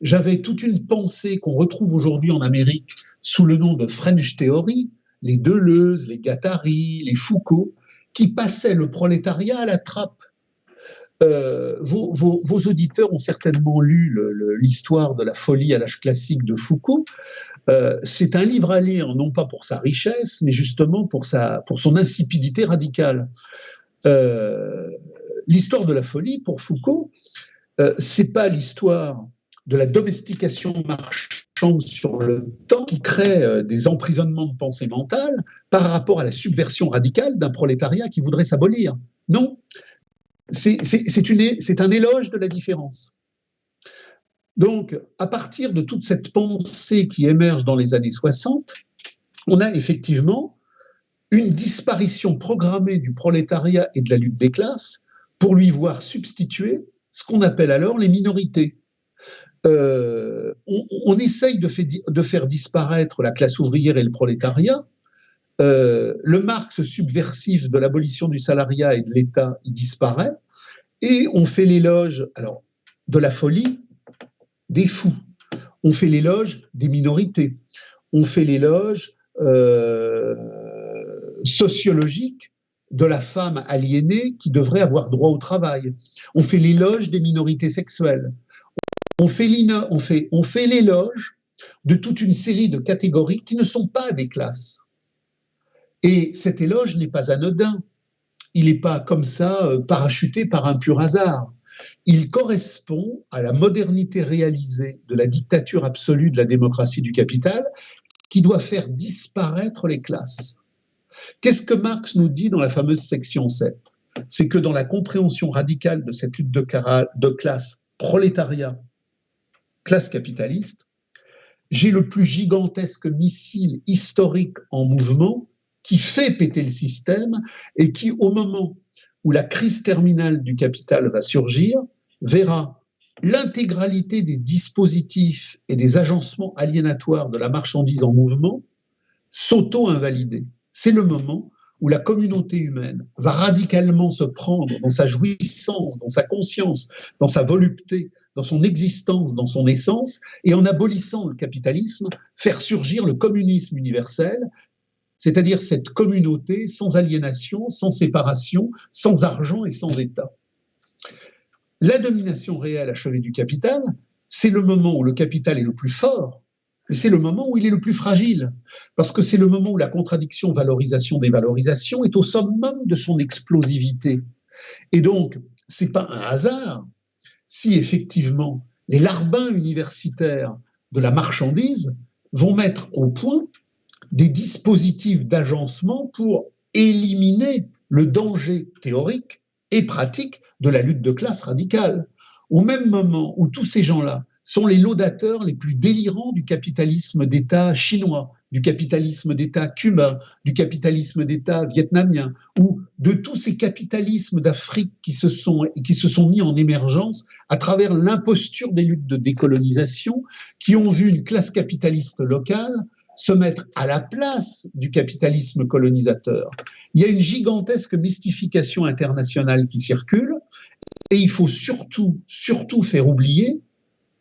A: J'avais toute une pensée qu'on retrouve aujourd'hui en Amérique sous le nom de French Theory, les Deleuze, les Guattari, les Foucault, qui passaient le prolétariat à la trappe. Vos auditeurs ont certainement lu l'histoire de la folie à l'âge classique de Foucault. C'est un livre à lire, non pas pour sa richesse, mais justement pour son insipidité radicale. L'histoire de la folie, pour Foucault, c'est pas l'histoire de la domestication marchande sur le temps qui crée des emprisonnements de pensée mentale par rapport à la subversion radicale d'un prolétariat qui voudrait s'abolir. Non. C'est un éloge de la différence. Donc, à partir de toute cette pensée qui émerge dans les années 60, on a effectivement une disparition programmée du prolétariat et de la lutte des classes pour lui voir substituer ce qu'on appelle alors les minorités. On essaye de faire disparaître la classe ouvrière et le prolétariat. Le Marx subversif de l'abolition du salariat et de l'État, il disparaît, et on fait l'éloge de la folie des fous, on fait l'éloge des minorités, on fait l'éloge sociologique de la femme aliénée qui devrait avoir droit au travail, on fait l'éloge des minorités sexuelles, on fait l'éloge de toute une série de catégories qui ne sont pas des classes. Et cet éloge n'est pas anodin. Il n'est pas comme ça parachuté par un pur hasard. Il correspond à la modernité réalisée de la dictature absolue de la démocratie du capital qui doit faire disparaître les classes. Qu'est-ce que Marx nous dit dans la fameuse section 7 ? C'est que dans la compréhension radicale de cette lutte de classe prolétariat, classe capitaliste, j'ai le plus gigantesque missile historique en mouvement qui fait péter le système et qui, au moment où la crise terminale du capital va surgir, verra l'intégralité des dispositifs et des agencements aliénatoires de la marchandise en mouvement s'auto-invalider. C'est le moment où la communauté humaine va radicalement se prendre dans sa jouissance, dans sa conscience, dans sa volupté, dans son existence, dans son essence, et en abolissant le capitalisme, faire surgir le communisme universel, c'est-à-dire cette communauté sans aliénation, sans séparation, sans argent et sans État. La domination réelle achevée du capital, c'est le moment où le capital est le plus fort, mais c'est le moment où il est le plus fragile, parce que c'est le moment où la contradiction valorisation-dévalorisation est au summum de son explosivité. Et donc, ce n'est pas un hasard si effectivement les larbins universitaires de la marchandise vont mettre au point des dispositifs d'agencement pour éliminer le danger théorique et pratique de la lutte de classe radicale. au même moment où tous ces gens-là sont les laudateurs les plus délirants du capitalisme d'État chinois, du capitalisme d'État cubain, du capitalisme d'État vietnamien, ou de tous ces capitalismes d'Afrique qui se sont mis en émergence à travers l'imposture des luttes de décolonisation, qui ont vu une classe capitaliste locale se mettre à la place du capitalisme colonisateur. Il y a une gigantesque mystification internationale qui circule, et il faut surtout faire oublier,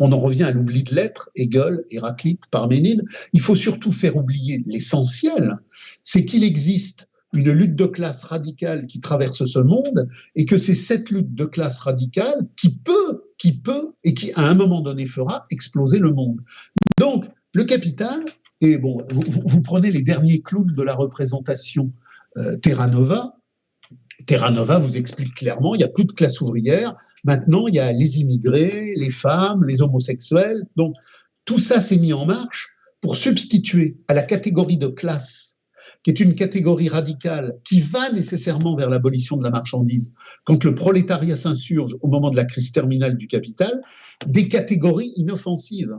A: on en revient à l'oubli de l'être, Hegel, Héraclite, Parménide, il faut surtout faire oublier l'essentiel, c'est qu'il existe une lutte de classe radicale qui traverse ce monde, et que c'est cette lutte de classe radicale qui peut, et qui à un moment donné fera exploser le monde. Donc, le capital, et bon, vous prenez les derniers clowns de la représentation Terra Nova vous explique clairement, il n'y a plus de classe ouvrière, maintenant il y a les immigrés, les femmes, les homosexuels, donc tout ça s'est mis en marche pour substituer à la catégorie de classe, qui est une catégorie radicale qui va nécessairement vers l'abolition de la marchandise, quand le prolétariat s'insurge au moment de la crise terminale du capital, des catégories inoffensives.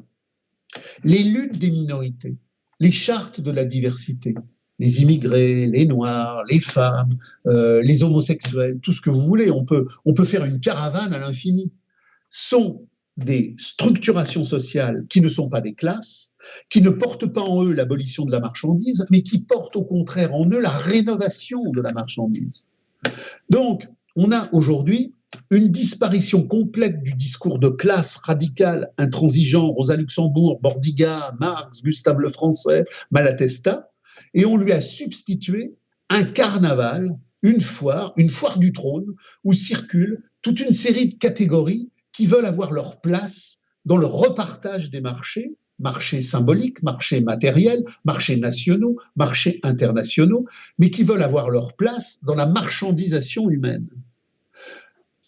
A: Les luttes des minorités, les chartes de la diversité, les immigrés, les noirs, les femmes, les homosexuels, tout ce que vous voulez, on peut faire une caravane à l'infini, sont des structurations sociales qui ne sont pas des classes, qui ne portent pas en eux l'abolition de la marchandise, mais qui portent au contraire en eux la rénovation de la marchandise. Donc, on a aujourd'hui une disparition complète du discours de classe radical, intransigeant, Rosa Luxembourg, Bordiga, Marx, Gustave Lefrançais, Malatesta, et on lui a substitué un carnaval, une foire du trône, où circulent toute une série de catégories qui veulent avoir leur place dans le repartage des marchés, marchés symboliques, marchés matériels, marchés nationaux, marchés internationaux, mais qui veulent avoir leur place dans la marchandisation humaine.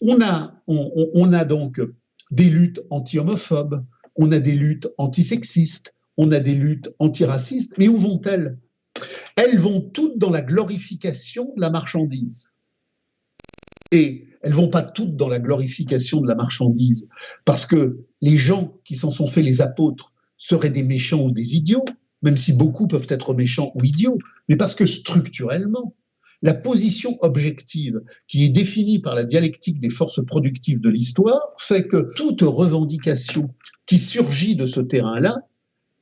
A: On a donc des luttes anti-homophobes, on a des luttes antisexistes, on a des luttes antiracistes, mais où vont-elles ? Elles vont toutes dans la glorification de la marchandise. Et elles ne vont pas toutes dans la glorification de la marchandise, parce que les gens qui s'en sont fait les apôtres seraient des méchants ou des idiots, même si beaucoup peuvent être méchants ou idiots, mais parce que structurellement, la position objective qui est définie par la dialectique des forces productives de l'histoire fait que toute revendication qui surgit de ce terrain-là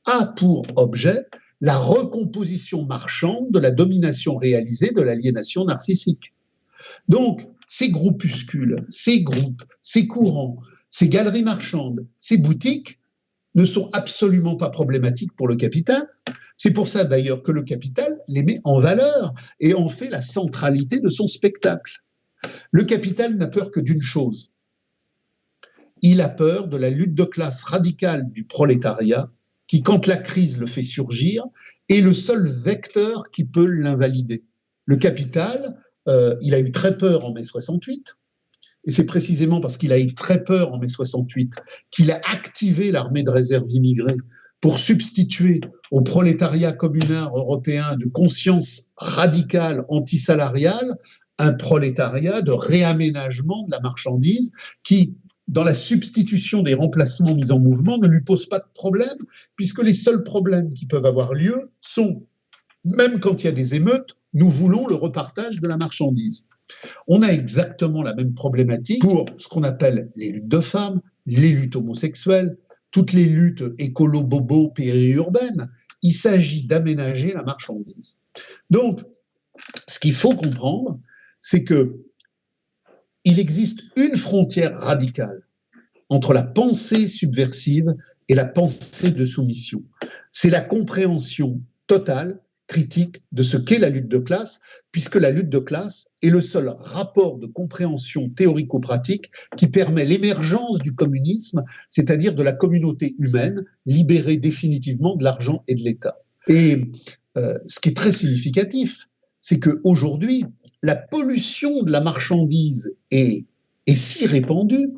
A: a pour objet la recomposition marchande de la domination réalisée de l'aliénation narcissique. Donc, ces groupuscules, ces groupes, ces courants, ces galeries marchandes, ces boutiques ne sont absolument pas problématiques pour le capital. C'est pour ça d'ailleurs que le capital les met en valeur et en fait la centralité de son spectacle. Le capital n'a peur que d'une chose. Il a peur de la lutte de classe radicale du prolétariat qui, quand la crise le fait surgir, est le seul vecteur qui peut l'invalider. Le capital, il a eu très peur en mai 68, et c'est précisément parce qu'il a eu très peur en mai 68 qu'il a activé l'armée de réserve immigrée pour substituer au prolétariat communard européen de conscience radicale antisalariale un prolétariat de réaménagement de la marchandise qui, dans la substitution des remplacements mis en mouvement, ne lui pose pas de problème, puisque les seuls problèmes qui peuvent avoir lieu sont, même quand il y a des émeutes, nous voulons le repartage de la marchandise. On a exactement la même problématique pour ce qu'on appelle les luttes de femmes, les luttes homosexuelles, toutes les luttes écolo-bobo périurbaines. Il s'agit d'aménager la marchandise. Donc, ce qu'il faut comprendre, c'est que il existe une frontière radicale entre la pensée subversive et la pensée de soumission. C'est la compréhension totale, critique de ce qu'est la lutte de classe, puisque la lutte de classe est le seul rapport de compréhension théorico-pratique qui permet l'émergence du communisme, c'est-à-dire de la communauté humaine libérée définitivement de l'argent et de l'État. Et ce qui est très significatif, c'est qu'aujourd'hui, la pollution de la marchandise est si répandue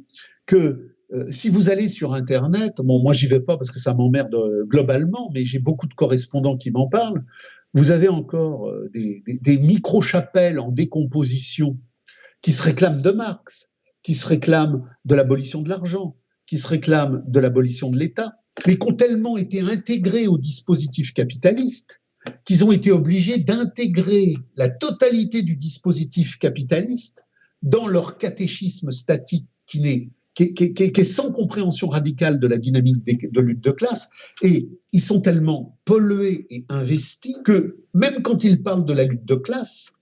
A: que si vous allez sur Internet, bon, moi j'y vais pas parce que ça m'emmerde globalement, mais j'ai beaucoup de correspondants qui m'en parlent, vous avez encore des micro-chapelles en décomposition qui se réclament de Marx, qui se réclament de l'abolition de l'argent, qui se réclament de l'abolition de l'État, mais qui ont tellement été intégrés au dispositif capitaliste qu'ils ont été obligés d'intégrer la totalité du dispositif capitaliste dans leur catéchisme statique qui est sans compréhension radicale de la dynamique de lutte de classe. Et ils sont tellement pollués et investis que même quand ils parlent de la lutte de classe,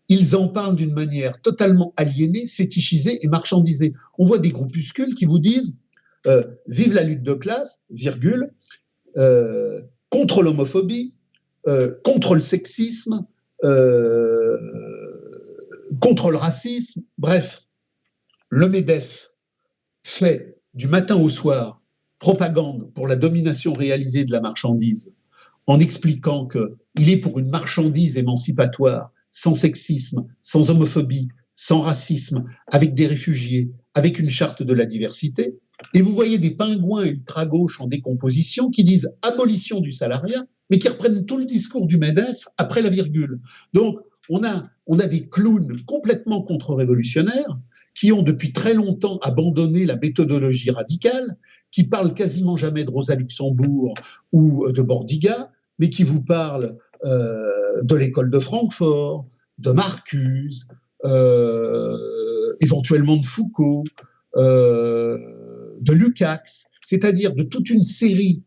A: ils en parlent d'une manière totalement aliénée, fétichisée et marchandisée. On voit des groupuscules qui vous disent vive la lutte de classe, virgule, contre l'homophobie, contre le sexisme, contre le racisme. Bref, le MEDEF fait du matin au soir propagande pour la domination réalisée de la marchandise en expliquant qu'il est pour une marchandise émancipatoire, sans sexisme, sans homophobie, sans racisme, avec des réfugiés, avec une charte de la diversité. Et vous voyez des pingouins ultra-gauche en décomposition qui disent abolition du salariat, mais qui reprennent tout le discours du MEDEF après la virgule. Donc, on a des clowns complètement contre-révolutionnaires qui ont depuis très longtemps abandonné la méthodologie radicale, qui parlent quasiment jamais de Rosa Luxembourg ou de Bordiga, mais qui vous parlent de l'école de Francfort, de Marcuse, éventuellement de Foucault, de Lukács, c'est-à-dire de toute une série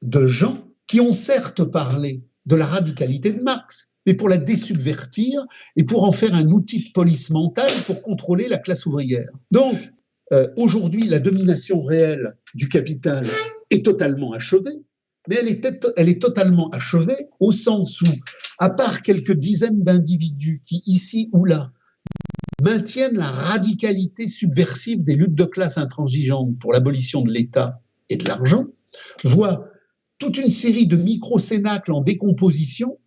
A: de gens qui ont certes parlé de la radicalité de Marx, mais pour la désubvertir et pour en faire un outil de police mentale pour contrôler la classe ouvrière. Donc, aujourd'hui, la domination réelle du capital est totalement achevée, mais elle est totalement achevée au sens où, à part quelques dizaines d'individus qui, ici ou là, maintiennent la radicalité subversive des luttes de classe intransigeantes pour l'abolition de l'État et de l'argent, voient toute une série de micro-cénacles en décomposition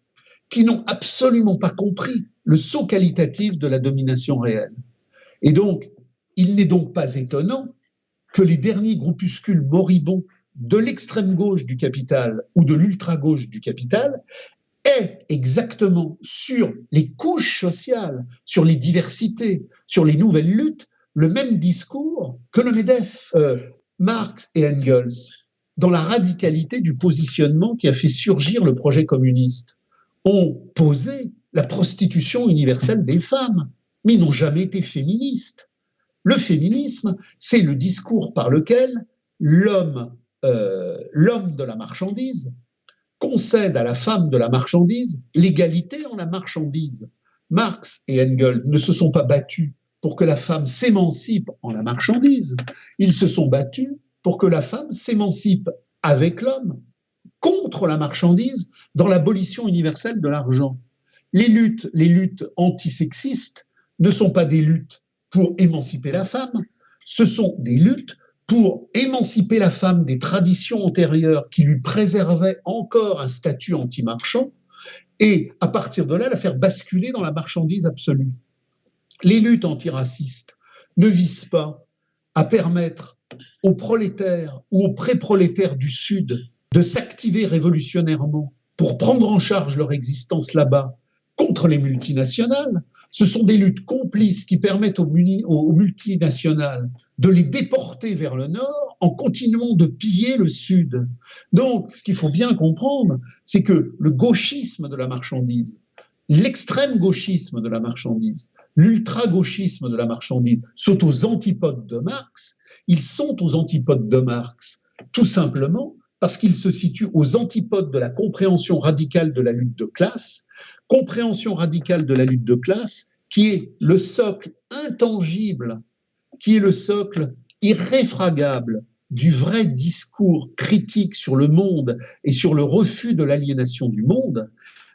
A: qui n'ont absolument pas compris le saut qualitatif de la domination réelle. Et donc, il n'est donc pas étonnant que les derniers groupuscules moribonds de l'extrême gauche du capital ou de l'ultra-gauche du capital aient exactement sur les couches sociales, sur les diversités, sur les nouvelles luttes, le même discours que le MEDEF. Marx et Engels, dans la radicalité du positionnement qui a fait surgir le projet communiste, ont posé la prostitution universelle des femmes, mais ils n'ont jamais été féministes. Le féminisme, c'est le discours par lequel l'homme de la marchandise concède à la femme de la marchandise l'égalité en la marchandise. Marx et Engels ne se sont pas battus pour que la femme s'émancipe en la marchandise, ils se sont battus pour que la femme s'émancipe avec l'homme, contre la marchandise, dans l'abolition universelle de l'argent. Les luttes antisexistes ne sont pas des luttes pour émanciper la femme, ce sont des luttes pour émanciper la femme des traditions antérieures qui lui préservaient encore un statut anti-marchand et, à partir de là, la faire basculer dans la marchandise absolue. Les luttes antiracistes ne visent pas à permettre aux prolétaires ou aux pré-prolétaires du Sud de s'activer révolutionnairement pour prendre en charge leur existence là-bas contre les multinationales. Ce sont des luttes complices qui permettent aux multinationales de les déporter vers le Nord en continuant de piller le Sud. Donc, ce qu'il faut bien comprendre, c'est que le gauchisme de la marchandise, l'extrême gauchisme de la marchandise, l'ultra-gauchisme de la marchandise sont aux antipodes de Marx. Ils sont aux antipodes de Marx, tout simplement parce qu'ils se situent aux antipodes de la compréhension radicale de la lutte de classe, compréhension radicale de la lutte de classe qui est le socle intangible, qui est le socle irréfragable du vrai discours critique sur le monde et sur le refus de l'aliénation du monde.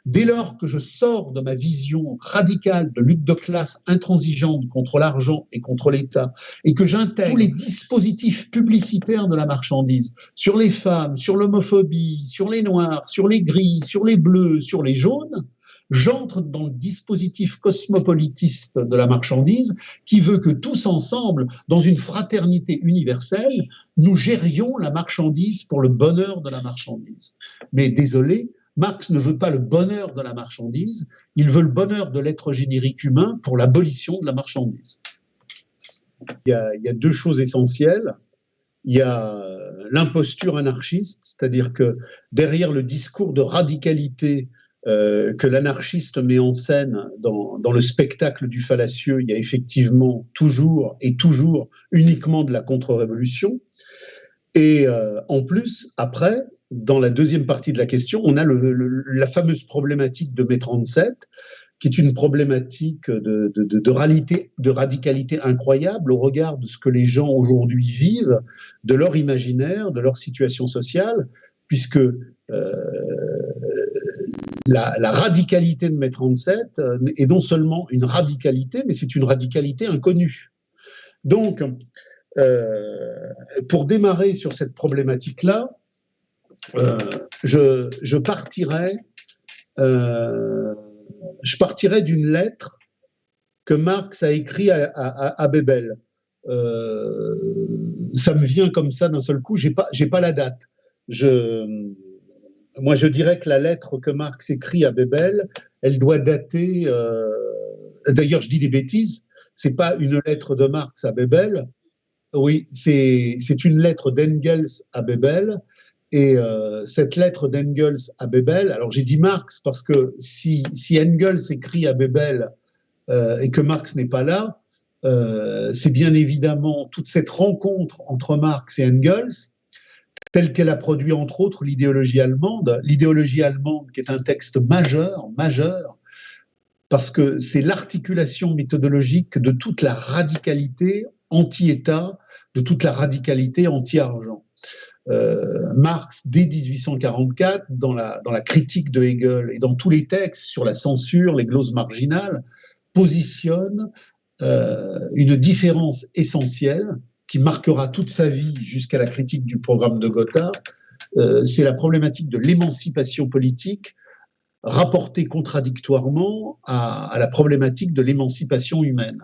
A: Dès lors que je sors de ma vision radicale de lutte de classe intransigeante contre l'argent et contre l'État et que j'intègre tous les dispositifs publicitaires de la marchandise sur les femmes, sur l'homophobie, sur les noirs, sur les gris, sur les bleus, sur les jaunes, j'entre dans le dispositif cosmopolitiste de la marchandise qui veut que tous ensemble, dans une fraternité universelle, nous gérions la marchandise pour le bonheur de la marchandise. Mais désolé, Marx ne veut pas le bonheur de la marchandise, il veut le bonheur de l'être générique humain pour l'abolition de la marchandise. il y a deux choses essentielles. Il y a l'imposture anarchiste, c'est-à-dire que derrière le discours de radicalité que l'anarchiste met en scène dans le spectacle du fallacieux, il y a effectivement toujours et toujours uniquement de la contre-révolution. Et en plus, après, dans la deuxième partie de la question, on a la fameuse problématique de mai 37, qui est une problématique de radicalité incroyable au regard de ce que les gens aujourd'hui vivent, de leur imaginaire, de leur situation sociale, puisque la radicalité de mai 37 est non seulement une radicalité, mais c'est une radicalité inconnue. Donc, pour démarrer sur cette problématique-là, je partirais d'une lettre que Marx a écrite à Bebel. Ça me vient comme ça d'un seul coup, j'ai pas la date. Moi, je dirais que la lettre que Marx écrit à Bebel, elle doit dater. D'ailleurs, je dis des bêtises. C'est pas une lettre de Marx à Bebel. Oui, c'est une lettre d'Engels à Bebel. Et cette lettre d'Engels à Bebel, alors j'ai dit Marx parce que si Engels écrit à Bebel et que Marx n'est pas là, c'est bien évidemment toute cette rencontre entre Marx et Engels, telle qu'elle a produit entre autres l'idéologie allemande qui est un texte majeur, parce que c'est l'articulation méthodologique de toute la radicalité anti-État, de toute la radicalité anti-argent. Marx, dès 1844, dans la critique de Hegel et dans tous les textes sur la censure, les glosses marginales, positionne une différence essentielle qui marquera toute sa vie jusqu'à la critique du programme de Gotha. C'est la problématique de l'émancipation politique rapportée contradictoirement à la problématique de l'émancipation humaine.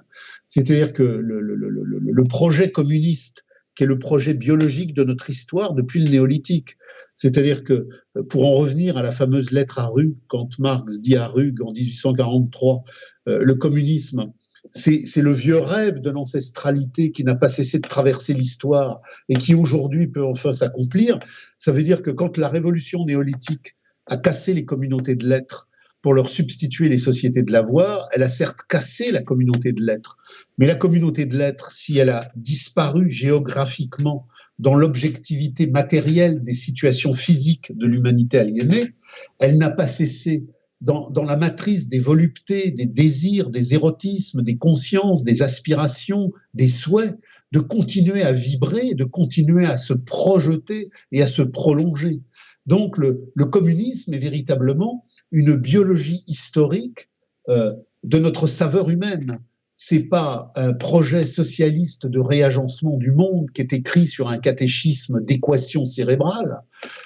A: C'est-à-dire que le projet communiste, qui est le projet biologique de notre histoire depuis le néolithique. C'est-à-dire que, pour en revenir à la fameuse lettre à Rug, quand Marx dit à Rug en 1843, le communisme, c'est le vieux rêve de l'ancestralité qui n'a pas cessé de traverser l'histoire et qui aujourd'hui peut enfin s'accomplir. Ça veut dire que quand la révolution néolithique a cassé les communautés de l'être pour leur substituer les sociétés de l'avoir, elle a certes cassé la communauté de l'être, mais la communauté de l'être, si elle a disparu géographiquement dans l'objectivité matérielle des situations physiques de l'humanité aliénée, elle n'a pas cessé dans la matrice des voluptés, des désirs, des érotismes, des consciences, des aspirations, des souhaits, de continuer à vibrer, de continuer à se projeter et à se prolonger. Donc le communisme est véritablement une biologie historique de notre saveur humaine. C'est pas un projet socialiste de réagencement du monde qui est écrit sur un catéchisme d'équation cérébrale.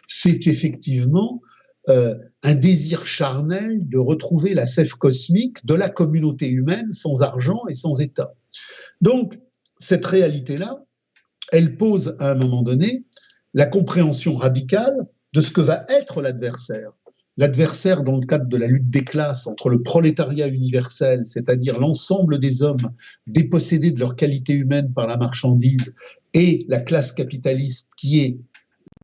A: C'est effectivement un désir charnel de retrouver la sève cosmique de la communauté humaine sans argent et sans État. Donc, cette réalité-là, elle pose à un moment donné la compréhension radicale de ce que va être l'adversaire. L'adversaire dans le cadre de la lutte des classes entre le prolétariat universel, c'est-à-dire l'ensemble des hommes dépossédés de leur qualité humaine par la marchandise, et la classe capitaliste qui est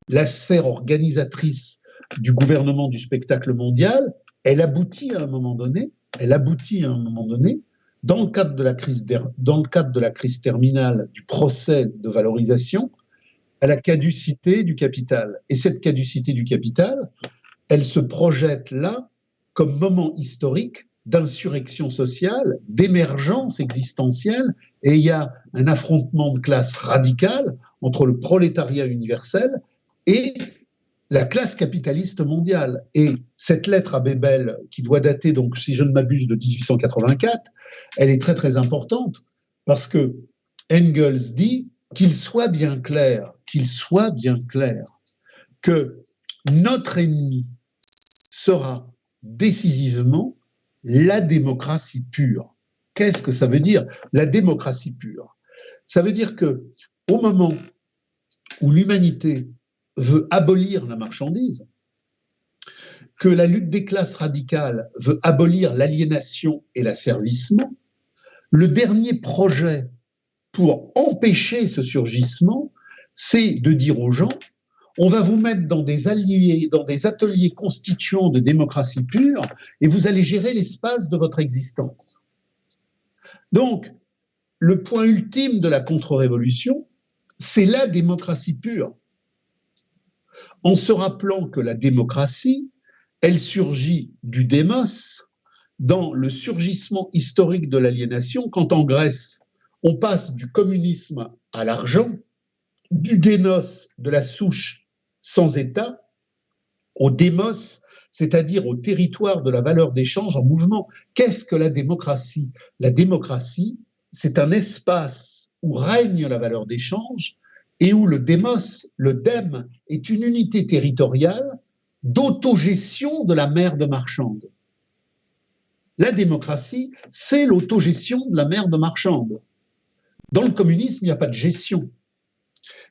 A: la sphère organisatrice du gouvernement du spectacle mondial, elle aboutit à un moment donné, dans le cadre de la crise terminale du procès de valorisation, à la caducité du capital. Et cette caducité du capital, elle se projette là comme moment historique d'insurrection sociale, d'émergence existentielle, et il y a un affrontement de classe radical entre le prolétariat universel et la classe capitaliste mondiale. Et cette lettre à Bebel, qui doit dater, donc, si je ne m'abuse, de 1884, elle est très très importante parce que Engels dit qu'il soit bien clair que notre ennemi sera décisivement la démocratie pure. Qu'est-ce que ça veut dire, la démocratie pure? Ça veut dire que au moment où l'humanité veut abolir la marchandise, que la lutte des classes radicales veut abolir l'aliénation et l'asservissement, le dernier projet pour empêcher ce surgissement, c'est de dire aux gens, on va vous mettre dans des ateliers constituants de démocratie pure et vous allez gérer l'espace de votre existence. Donc, le point ultime de la contre-révolution, c'est la démocratie pure. En se rappelant que la démocratie, elle surgit du démos dans le surgissement historique de l'aliénation, quand en Grèce, on passe du communisme à l'argent, du génos, de la souche sans État, au démos, c'est-à-dire au territoire de la valeur d'échange en mouvement. Qu'est-ce que la démocratie? La démocratie, c'est un espace où règne la valeur d'échange et où le démos, le dème, est une unité territoriale d'autogestion de la mer de marchande. La démocratie, c'est l'autogestion de la mer de marchande. Dans le communisme, il n'y a pas de gestion.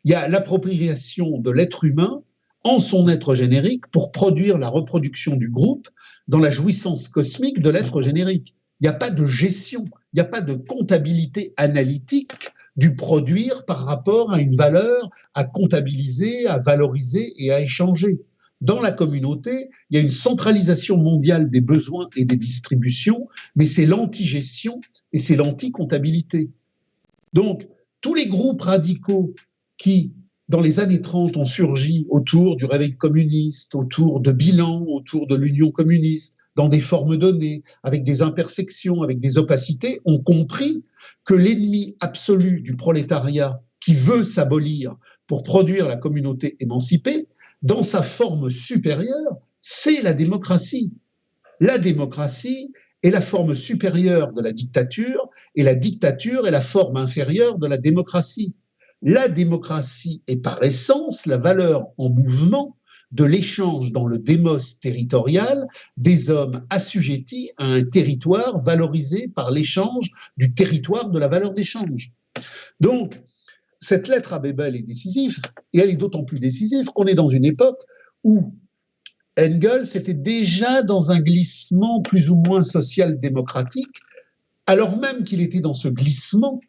A: Il y a l'appropriation de l'être humain en son être générique pour produire la reproduction du groupe dans la jouissance cosmique de l'être générique. Il n'y a pas de gestion, il n'y a pas de comptabilité analytique du produire par rapport à une valeur à comptabiliser, à valoriser et à échanger. Dans la communauté, il y a une centralisation mondiale des besoins et des distributions, mais c'est l'anti-gestion et c'est l'anti-comptabilité. Donc, tous les groupes radicaux qui, dans les années 30, ont surgi autour du réveil communiste, autour de Bilan, autour de l'Union communiste, dans des formes données, avec des imperfections, avec des opacités, ont compris que l'ennemi absolu du prolétariat qui veut s'abolir pour produire la communauté émancipée, dans sa forme supérieure, c'est la démocratie. La démocratie est la forme supérieure de la dictature, et la dictature est la forme inférieure de la démocratie. La démocratie est par essence la valeur en mouvement de l'échange dans le démos territorial des hommes assujettis à un territoire valorisé par l'échange du territoire de la valeur d'échange. Donc, cette lettre à Bebel est décisive, et elle est d'autant plus décisive qu'on est dans une époque où Engels était déjà dans un glissement plus ou moins social-démocratique, alors même qu'il était dans ce glissement,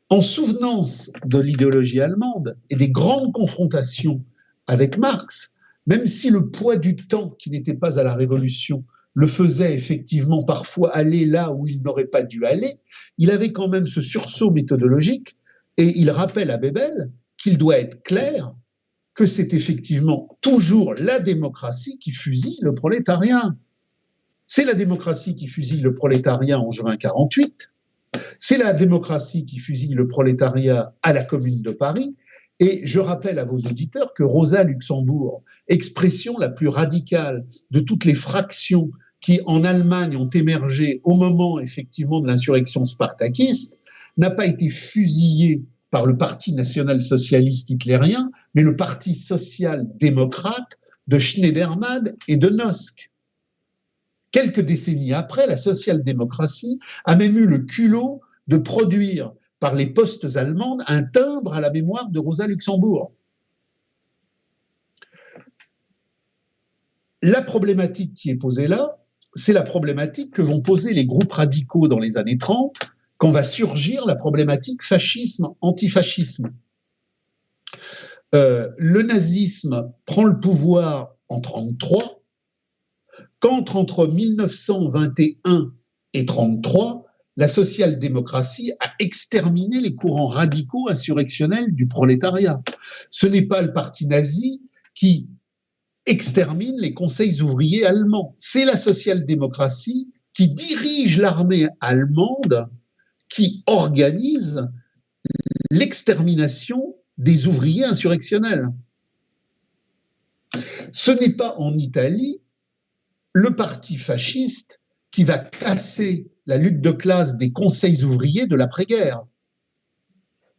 A: en souvenance de l'idéologie allemande et des grandes confrontations avec Marx, même si le poids du temps qui n'était pas à la Révolution le faisait effectivement parfois aller là où il n'aurait pas dû aller, il avait quand même ce sursaut méthodologique et il rappelle à Bebel qu'il doit être clair que c'est effectivement toujours la démocratie qui fusille le prolétariat. C'est la démocratie qui fusille le prolétariat en juin 48, c'est la démocratie qui fusille le prolétariat à la Commune de Paris. Et je rappelle à vos auditeurs que Rosa Luxembourg, expression la plus radicale de toutes les fractions qui en Allemagne ont émergé au moment effectivement de l'insurrection spartakiste, n'a pas été fusillée par le Parti national-socialiste hitlérien, mais le Parti social-démocrate de Schneiderman et de Nosk. Quelques décennies après, la social-démocratie a même eu le culot de produire par les postes allemandes un timbre à la mémoire de Rosa Luxembourg. La problématique qui est posée là, c'est la problématique que vont poser les groupes radicaux dans les années 30, quand va surgir la problématique fascisme-antifascisme. Le nazisme prend le pouvoir en 1933, quand entre 1921 et 1933, la social-démocratie a exterminé les courants radicaux insurrectionnels du prolétariat. Ce n'est pas le parti nazi qui extermine les conseils ouvriers allemands. C'est la social-démocratie qui dirige l'armée allemande, qui organise l'extermination des ouvriers insurrectionnels. Ce n'est pas en Italie le parti fasciste qui va casser la lutte de classe des conseils ouvriers de l'après-guerre.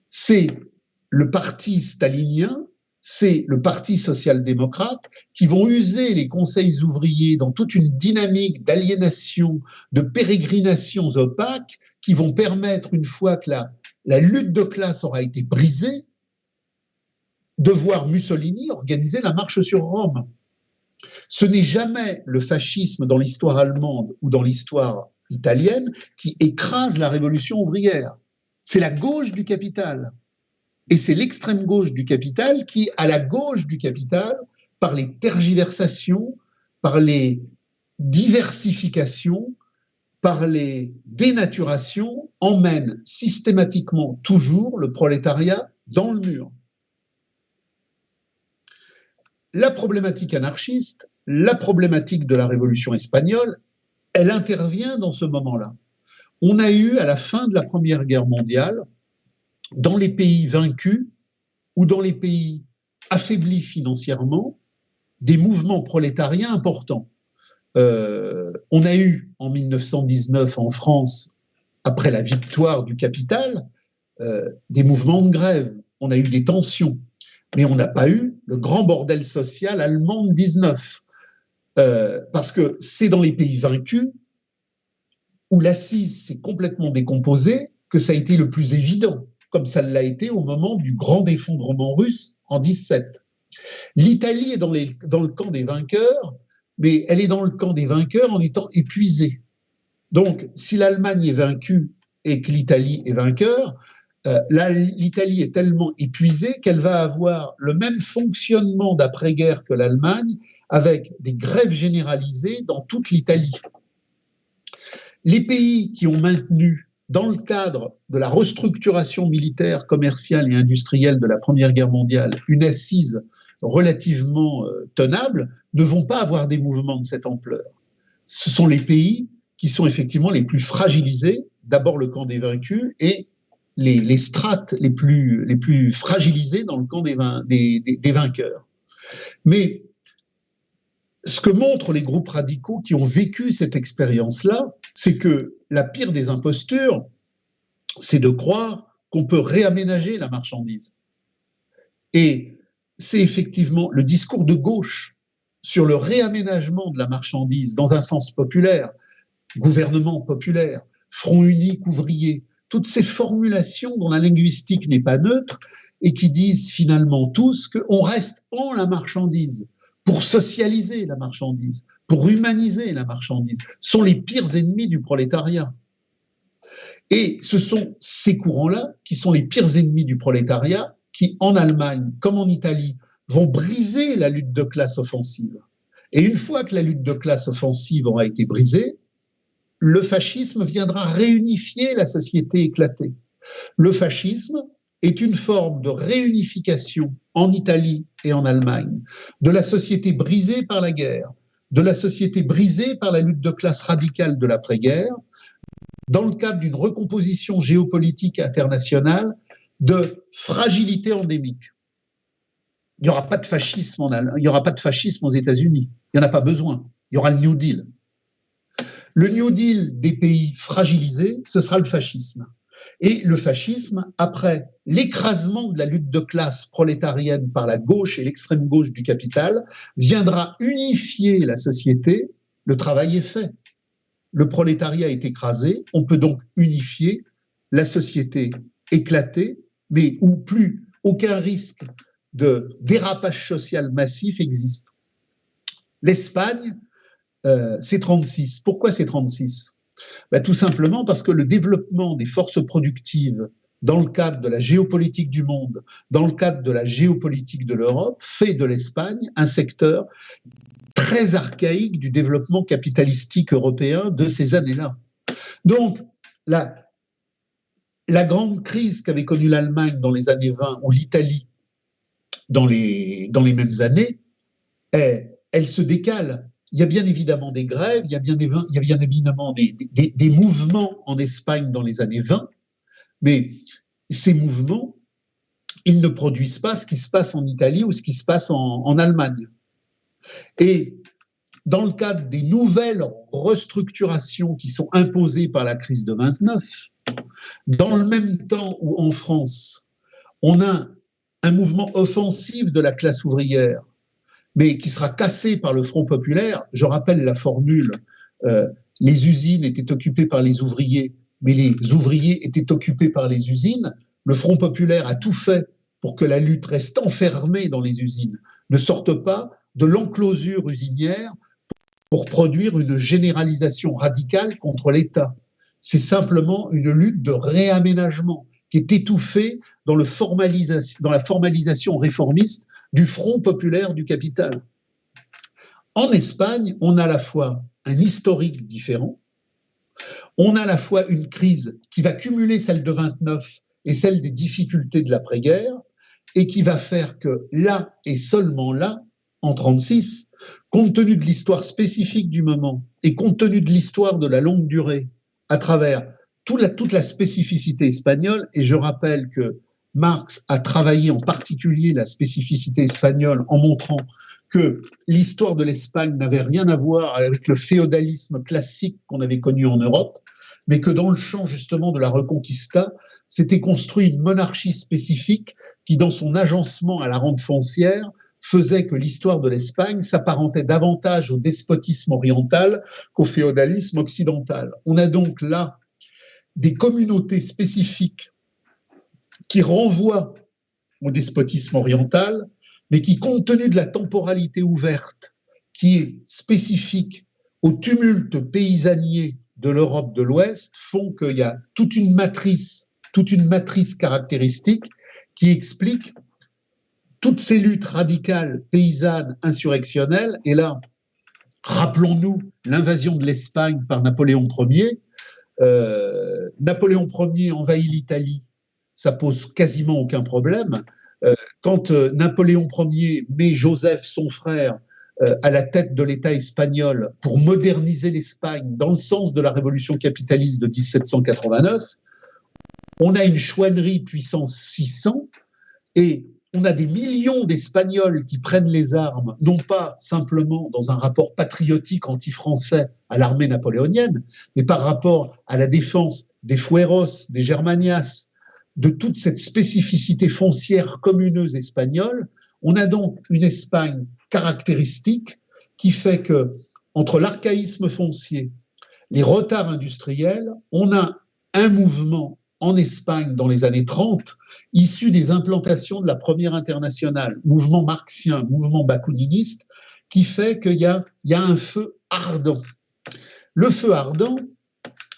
A: C'est le parti stalinien, c'est le parti social-démocrate qui vont user les conseils ouvriers dans toute une dynamique d'aliénation, de pérégrinations opaques qui vont permettre, une fois que la lutte de classe aura été brisée, de voir Mussolini organiser la marche sur Rome. Ce n'est jamais le fascisme dans l'histoire allemande ou dans l'histoire italienne qui écrase la révolution ouvrière. C'est la gauche du capital. Et c'est l'extrême gauche du capital qui, à la gauche du capital, par les tergiversations, par les diversifications, par les dénaturations, emmène systématiquement toujours le prolétariat dans le mur. La problématique anarchiste, la problématique de la Révolution espagnole, elle intervient dans ce moment-là. On a eu, à la fin de la Première Guerre mondiale, dans les pays vaincus ou dans les pays affaiblis financièrement, des mouvements prolétariens importants. On a eu en 1919 en France, après la victoire du capital, des mouvements de grève, on a eu des tensions, mais on n'a pas eu le grand bordel social allemand de 19. Parce que c'est dans les pays vaincus où l'assise s'est complètement décomposée que ça a été le plus évident, comme ça l'a été au moment du grand effondrement russe en 17. L'Italie est dans le camp des vainqueurs, mais elle est dans le camp des vainqueurs en étant épuisée. Donc, si l'Allemagne est vaincue et que l'Italie est vainqueur, l'Italie est tellement épuisée qu'elle va avoir le même fonctionnement d'après-guerre que l'Allemagne, avec des grèves généralisées dans toute l'Italie. Les pays qui ont maintenu, dans le cadre de la restructuration militaire, commerciale et industrielle de la Première Guerre mondiale, une assise relativement tenable, ne vont pas avoir des mouvements de cette ampleur. Ce sont les pays qui sont effectivement les plus fragilisés, d'abord le camp des vaincus et les strates les plus fragilisées dans le camp des vainqueurs. Mais ce que montrent les groupes radicaux qui ont vécu cette expérience-là, c'est que la pire des impostures, c'est de croire qu'on peut réaménager la marchandise. Et c'est effectivement le discours de gauche sur le réaménagement de la marchandise dans un sens populaire, gouvernement populaire, front unique ouvrier, toutes ces formulations dont la linguistique n'est pas neutre et qui disent finalement tous qu'on reste en la marchandise pour socialiser la marchandise, pour humaniser la marchandise, sont les pires ennemis du prolétariat. Et ce sont ces courants-là qui sont les pires ennemis du prolétariat qui, en Allemagne comme en Italie, vont briser la lutte de classe offensive. Et une fois que la lutte de classe offensive aura été brisée, le fascisme viendra réunifier la société éclatée. Le fascisme est une forme de réunification en Italie et en Allemagne de la société brisée par la guerre, de la société brisée par la lutte de classe radicale de l'après-guerre, dans le cadre d'une recomposition géopolitique internationale de fragilité endémique. Il n'y aura pas de fascisme il n'y aura pas de fascisme aux États-Unis. Il n'y en a pas besoin. Il y aura le New Deal. Le New Deal des pays fragilisés, ce sera le fascisme. Et le fascisme, après l'écrasement de la lutte de classe prolétarienne par la gauche et l'extrême gauche du capital, viendra unifier la société. Le travail est fait. Le prolétariat est écrasé. On peut donc unifier la société éclatée, mais où plus aucun risque de dérapage social massif existe. L'Espagne, c'est 36. Pourquoi c'est 36 ? Tout simplement parce que le développement des forces productives dans le cadre de la géopolitique du monde, dans le cadre de la géopolitique de l'Europe, fait de l'Espagne un secteur très archaïque du développement capitalistique européen de ces années-là. Donc, la grande crise qu'avait connue l'Allemagne dans les années 20 ou l'Italie dans les mêmes années, elle se décale. Il y a bien évidemment des grèves, il y a bien évidemment des mouvements en Espagne dans les années 20, mais ces mouvements, ils ne produisent pas ce qui se passe en Italie ou ce qui se passe en Allemagne. Et dans le cadre des nouvelles restructurations qui sont imposées par la crise de 29, dans le même temps où en France, on a un mouvement offensif de la classe ouvrière, mais qui sera cassé par le Front populaire. Je rappelle la formule, les usines étaient occupées par les ouvriers, mais les ouvriers étaient occupés par les usines. Le Front populaire a tout fait pour que la lutte reste enfermée dans les usines, ne sorte pas de l'enclosure usinière pour produire une généralisation radicale contre l'État. C'est simplement une lutte de réaménagement. qui est étouffé dans la formalisation réformiste du Front populaire du capital. En Espagne, on a à la fois un historique différent, on a à la fois une crise qui va cumuler celle de 29 et celle des difficultés de l'après-guerre, et qui va faire que là, et seulement là, en 1936, compte tenu de l'histoire spécifique du moment et compte tenu de l'histoire de la longue durée, à travers toute la spécificité espagnole, et je rappelle que Marx a travaillé en particulier la spécificité espagnole en montrant que l'histoire de l'Espagne n'avait rien à voir avec le féodalisme classique qu'on avait connu en Europe, mais que dans le champ justement de la Reconquista, s'était construit une monarchie spécifique qui, dans son agencement à la rente foncière, faisait que l'histoire de l'Espagne s'apparentait davantage au despotisme oriental qu'au féodalisme occidental. On a donc là des communautés spécifiques qui renvoient au despotisme oriental, mais qui, compte tenu de la temporalité ouverte qui est spécifique au tumulte paysannier de l'Europe de l'Ouest, font qu'il y a toute une matrice caractéristique qui explique toutes ces luttes radicales, paysannes, insurrectionnelles. Et là, rappelons-nous l'invasion de l'Espagne par Napoléon Ier. Napoléon Ier envahit l'Italie, ça pose quasiment aucun problème. Quand Napoléon Ier met Joseph, son frère, à la tête de l'État espagnol pour moderniser l'Espagne dans le sens de la révolution capitaliste de 1789, on a une chouannerie puissance 600 et on a des millions d'Espagnols qui prennent les armes, non pas simplement dans un rapport patriotique anti-français à l'armée napoléonienne, mais par rapport à la défense des fueros, des germanias, de toute cette spécificité foncière communeuse espagnole. On a donc une Espagne caractéristique qui fait que, entre l'archaïsme foncier, les retards industriels, on a un mouvement en Espagne dans les années 30, issu des implantations de la Première Internationale, mouvement marxien, mouvement bakounинiste, qui fait qu'il y a un feu ardent. Le feu ardent,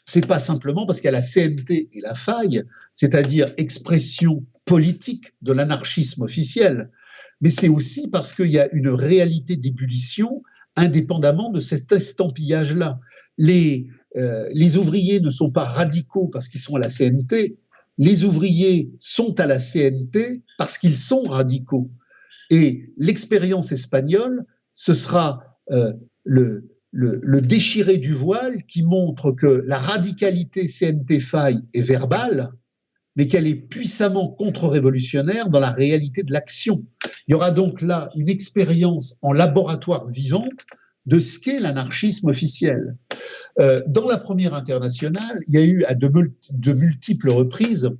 A: c'est pas simplement parce qu'il y a la CNT et la faille, c'est-à-dire expression politique de l'anarchisme officiel, mais c'est aussi parce qu'il y a une réalité d'ébullition indépendamment de cet estampillage-là. Les ouvriers ne sont pas radicaux parce qu'ils sont à la CNT, les ouvriers sont à la CNT parce qu'ils sont radicaux. Et l'expérience espagnole, ce sera le déchiré du voile qui montre que la radicalité CNT-faille est verbale, mais qu'elle est puissamment contre-révolutionnaire dans la réalité de l'action. Il y aura donc là une expérience en laboratoire vivante de ce qu'est l'anarchisme officiel. Dans la Première Internationale, il y a eu à de multiples reprises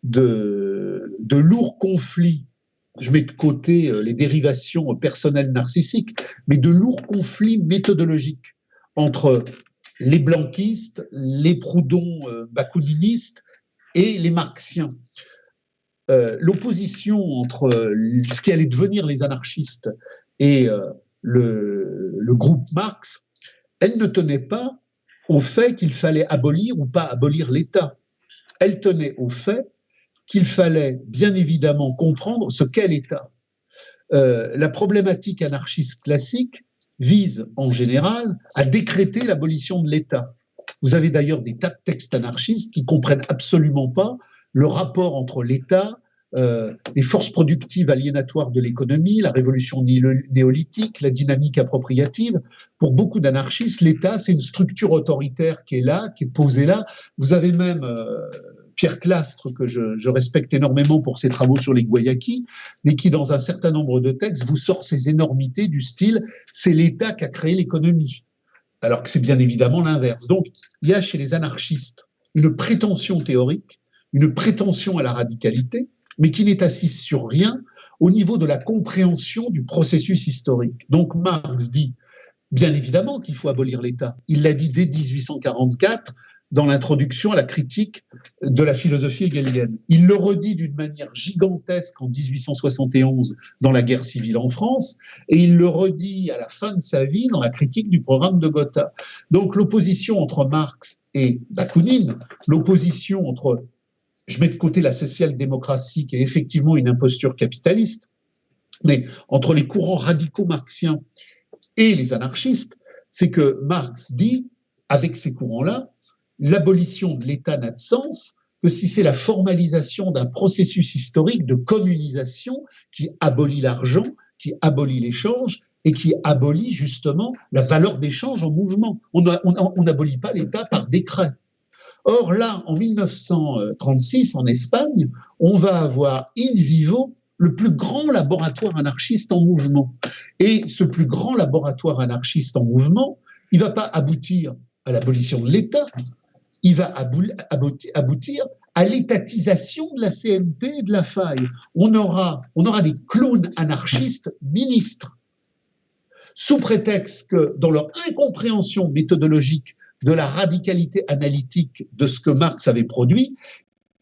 A: de lourds conflits. Je mets de côté les dérivations personnelles narcissiques, mais de lourds conflits méthodologiques entre les blanquistes, les Proudhon bakouninistes et les marxiens. L'opposition entre ce qui allait devenir les anarchistes et le groupe Marx, elle ne tenait pas au fait qu'il fallait abolir ou pas abolir l'État. Elle tenait au fait qu'il fallait bien évidemment comprendre ce qu'est l'État. La problématique anarchiste classique vise en général à décréter l'abolition de l'État. Vous avez d'ailleurs des tas de textes anarchistes qui ne comprennent absolument pas le rapport entre l'État, les forces productives aliénatoires de l'économie, la révolution néolithique, la dynamique appropriative. Pour beaucoup d'anarchistes, l'État, c'est une structure autoritaire qui est là, qui est posée là. Vous avez même Pierre Clastre, que je respecte énormément pour ses travaux sur les Guayakis, mais qui, dans un certain nombre de textes, vous sort ces énormités du style « c'est l'État qui a créé l'économie », alors que c'est bien évidemment l'inverse. Donc, il y a chez les anarchistes une prétention théorique, une prétention à la radicalité, mais qui n'est assise sur rien au niveau de la compréhension du processus historique. Donc Marx dit, bien évidemment qu'il faut abolir l'État. Il l'a dit dès 1844 dans l'introduction à la critique de la philosophie hegelienne. Il le redit d'une manière gigantesque en 1871 dans la guerre civile en France, et il le redit à la fin de sa vie dans la critique du programme de Gotha. Donc l'opposition entre Marx et Bakounine, l'opposition entre je mets de côté la social-démocratie qui est effectivement une imposture capitaliste, mais entre les courants radicaux marxiens et les anarchistes, c'est que Marx dit, avec ces courants-là, l'abolition de l'État n'a de sens que si c'est la formalisation d'un processus historique de communisation qui abolit l'argent, qui abolit l'échange et qui abolit justement la valeur d'échange en mouvement. On n'abolit pas l'État par décret. Or là, en 1936, en Espagne, on va avoir in vivo le plus grand laboratoire anarchiste en mouvement. Et ce plus grand laboratoire anarchiste en mouvement, il ne va pas aboutir à l'abolition de l'État, il va aboutir à l'étatisation de la CNT et de la faille. On aura des clones anarchistes ministres, sous prétexte que, dans leur incompréhension méthodologique de la radicalité analytique de ce que Marx avait produit,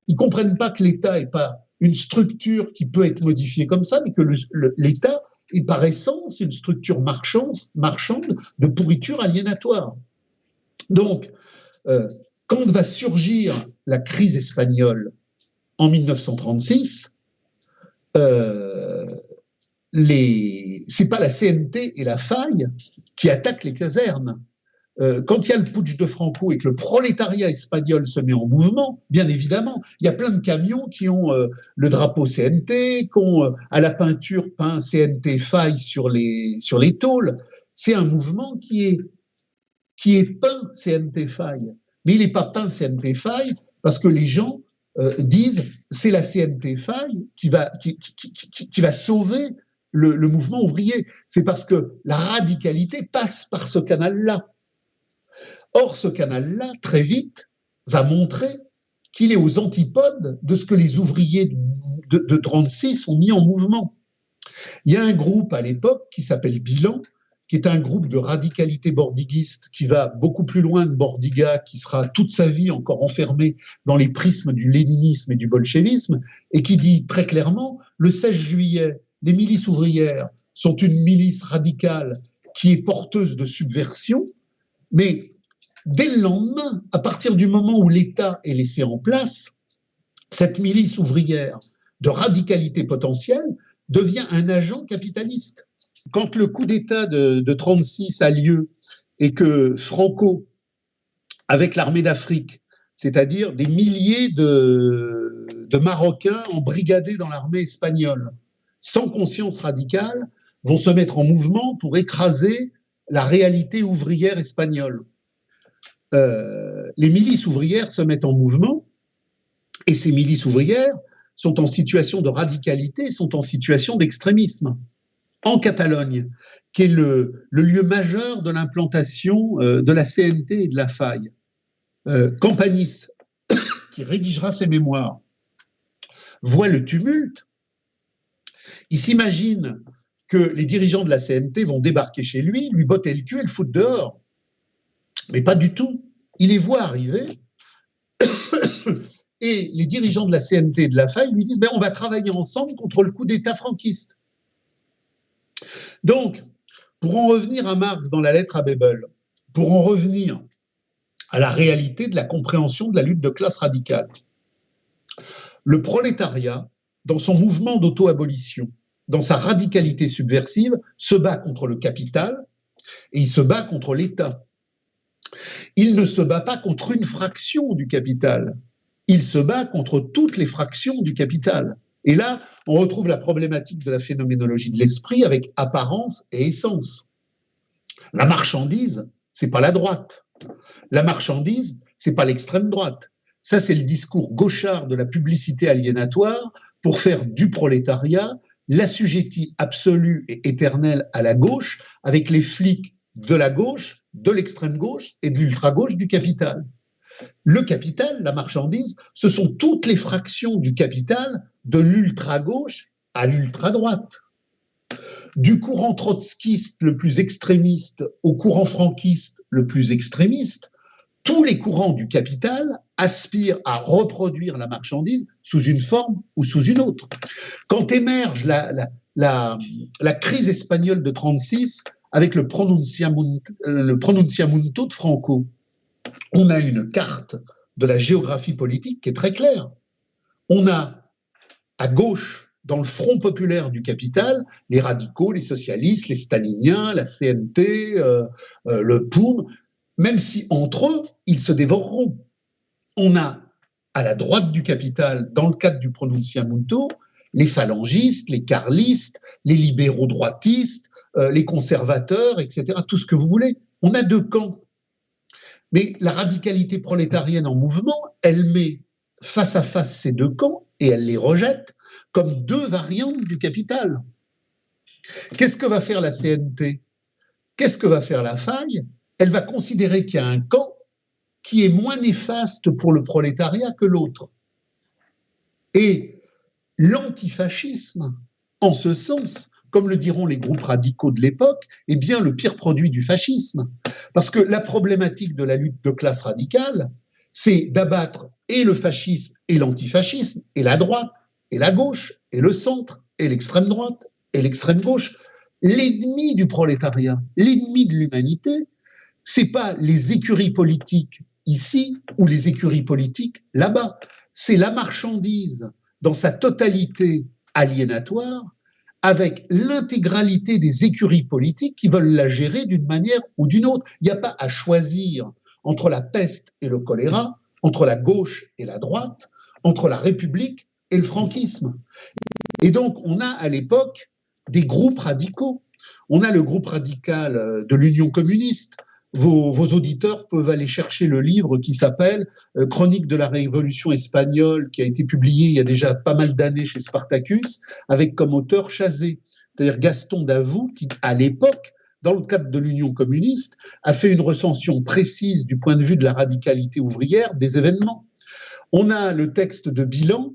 A: ils ne comprennent pas que l'État n'est pas une structure qui peut être modifiée comme ça, mais que l'État est par essence une structure marchande de pourriture aliénatoire. Donc, quand va surgir la crise espagnole en 1936, c'est pas la CNT et la faille qui attaquent les casernes. Quand il y a le putsch de Franco et que le prolétariat espagnol se met en mouvement, bien évidemment, il y a plein de camions qui ont le drapeau CNT, qui ont à la peinture peint CNT faille sur les tôles. C'est un mouvement qui est peint CNT faille. Mais il n'est pas peint CNT faille parce que les gens disent c'est la CNT faille qui va sauver le mouvement ouvrier. C'est parce que la radicalité passe par ce canal-là. Or, ce canal-là, très vite, va montrer qu'il est aux antipodes de ce que les ouvriers de 36 ont mis en mouvement. Il y a un groupe à l'époque qui s'appelle Bilan, qui est un groupe de radicalité bordiguiste qui va beaucoup plus loin de Bordiga, qui sera toute sa vie encore enfermé dans les prismes du léninisme et du bolchevisme, et qui dit très clairement, le 16 juillet, les milices ouvrières sont une milice radicale qui est porteuse de subversion, mais dès le lendemain, à partir du moment où l'État est laissé en place, cette milice ouvrière de radicalité potentielle devient un agent capitaliste. Quand le coup d'État de 36 a lieu et que Franco, avec l'armée d'Afrique, c'est-à-dire des milliers de Marocains embrigadés dans l'armée espagnole, sans conscience radicale, vont se mettre en mouvement pour écraser la réalité ouvrière espagnole. Les milices ouvrières se mettent en mouvement et ces milices ouvrières sont en situation de radicalité, sont en situation d'extrémisme. En Catalogne, qui est le lieu majeur de l'implantation de la CNT et de la faille, Campanis, qui rédigera ses mémoires, voit le tumulte. Il s'imagine que les dirigeants de la CNT vont débarquer chez lui, lui botter le cul et le foutre dehors. Mais pas du tout. Il les voit arriver et les dirigeants de la CNT et de la faille lui disent on va travailler ensemble contre le coup d'État franquiste. Donc, pour en revenir à Marx dans la lettre à Bebel, pour en revenir à la réalité de la compréhension de la lutte de classe radicale, le prolétariat, dans son mouvement d'auto-abolition, dans sa radicalité subversive, se bat contre le capital et il se bat contre l'État. Il ne se bat pas contre une fraction du capital, il se bat contre toutes les fractions du capital. Et là, on retrouve la problématique de la phénoménologie de l'esprit avec apparence et essence. La marchandise, c'est pas la droite. La marchandise, c'est pas l'extrême droite. Ça, c'est le discours gauchard de la publicité aliénatoire pour faire du prolétariat l'assujetti absolu et éternel à la gauche, avec les flics de la gauche, de l'extrême gauche et de l'ultra-gauche du capital. Le capital, la marchandise, ce sont toutes les fractions du capital de l'ultra-gauche à l'ultra-droite. Du courant trotskiste le plus extrémiste au courant franquiste le plus extrémiste, tous les courants du capital aspirent à reproduire la marchandise sous une forme ou sous une autre. Quand émerge la crise espagnole de 1936 avec le pronunciamento de Franco, on a une carte de la géographie politique qui est très claire. On a à gauche, dans le front populaire du capital, les radicaux, les socialistes, les staliniens, la CNT, le POUM, même si entre eux, ils se dévoreront. On a à la droite du capital, dans le cadre du pronunciamento, les phalangistes, les carlistes, les libéraux droitistes, les conservateurs, etc., tout ce que vous voulez. On a deux camps. Mais la radicalité prolétarienne en mouvement, elle met face à face ces deux camps et elle les rejette comme deux variantes du capital. Qu'est-ce que va faire la CNT? Qu'est-ce que va faire la faille? Elle va considérer qu'il y a un camp qui est moins néfaste pour le prolétariat que l'autre. Et l'antifascisme, en ce sens, comme le diront les groupes radicaux de l'époque, est bien le pire produit du fascisme. Parce que la problématique de la lutte de classe radicale, c'est d'abattre et le fascisme et l'antifascisme, et la droite, et la gauche, et le centre, et l'extrême droite, et l'extrême gauche. L'ennemi du prolétariat, l'ennemi de l'humanité, c'est pas les écuries politiques ici ou les écuries politiques là-bas. C'est la marchandise dans sa totalité aliénatoire, avec l'intégralité des écuries politiques qui veulent la gérer d'une manière ou d'une autre. Il n'y a pas à choisir entre la peste et le choléra, entre la gauche et la droite, entre la République et le franquisme. Et donc, on a à l'époque des groupes radicaux. On a le groupe radical de l'Union communiste. Vos auditeurs peuvent aller chercher le livre qui s'appelle Chronique de la Révolution espagnole, qui a été publié il y a déjà pas mal d'années chez Spartacus, avec comme auteur Chazet, c'est-à-dire Gaston Davout, qui, à l'époque, dans le cadre de l'Union communiste, a fait une recension précise du point de vue de la radicalité ouvrière des événements. On a le texte de bilan,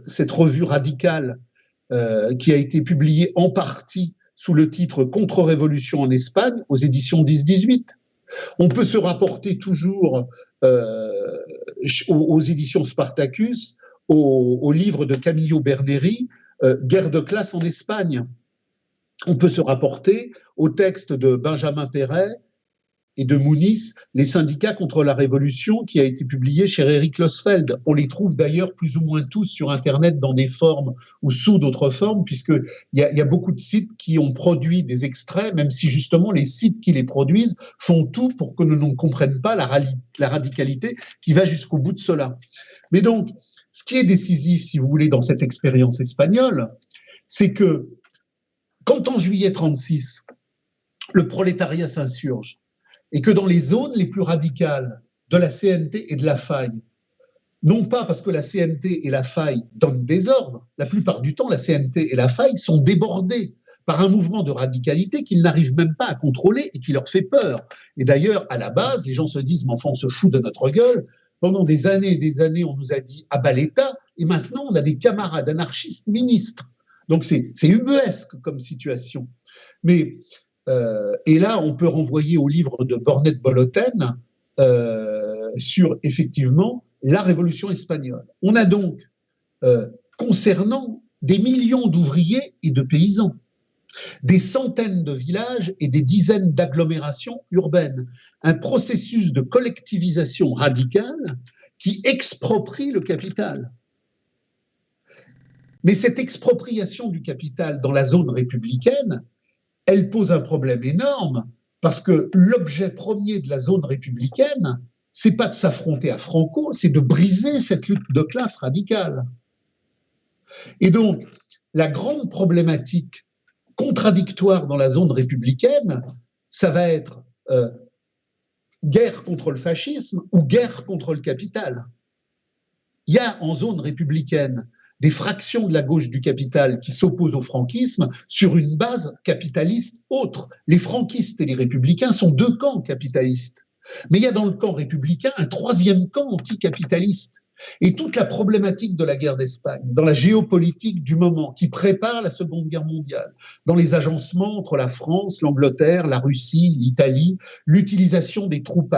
A: cette revue radicale qui a été publiée en partie sous le titre Contre-révolution en Espagne, aux éditions 10-18. On peut se rapporter toujours aux éditions Spartacus, au livre de Camillo Berneri, Guerre de classe en Espagne. On peut se rapporter au texte de Benjamin Péret et de Muniz, Les syndicats contre la révolution, qui a été publié chez Eric Losfeld. On les trouve d'ailleurs plus ou moins tous sur Internet dans des formes ou sous d'autres formes, puisqu'il y a beaucoup de sites qui ont produit des extraits, même si justement les sites qui les produisent font tout pour que nous ne comprenions pas la radicalité qui va jusqu'au bout de cela. Mais donc, ce qui est décisif, si vous voulez, dans cette expérience espagnole, c'est que quand en juillet 1936, le prolétariat s'insurge, et que dans les zones les plus radicales de la CNT et de la faille, non pas parce que la CNT et la faille donnent des ordres, la plupart du temps, la CNT et la faille sont débordées par un mouvement de radicalité qu'ils n'arrivent même pas à contrôler et qui leur fait peur. Et d'ailleurs, à la base, les gens se disent « mais enfin, on se fout de notre gueule ». Pendant des années et des années, on nous a dit « ah bah l'État », et maintenant, on a des camarades anarchistes ministres. Donc c'est ubuesque comme situation. Mais et là, on peut renvoyer au livre de Bornet-Boloten sur, effectivement, la révolution espagnole. On a donc, concernant des millions d'ouvriers et de paysans, des centaines de villages et des dizaines d'agglomérations urbaines, un processus de collectivisation radicale qui exproprie le capital. Mais cette expropriation du capital dans la zone républicaine, elle pose un problème énorme parce que l'objet premier de la zone républicaine, c'est pas de s'affronter à Franco, c'est de briser cette lutte de classe radicale. Et donc, la grande problématique contradictoire dans la zone républicaine, ça va être guerre contre le fascisme ou guerre contre le capital. Il y a en zone républicaine des fractions de la gauche du capital qui s'opposent au franquisme sur une base capitaliste autre. Les franquistes et les républicains sont deux camps capitalistes. Mais il y a dans le camp républicain un troisième camp anticapitaliste. Et toute la problématique de la guerre d'Espagne, dans la géopolitique du moment qui prépare la Seconde Guerre mondiale, dans les agencements entre la France, l'Angleterre, la Russie, l'Italie, l'utilisation des troupes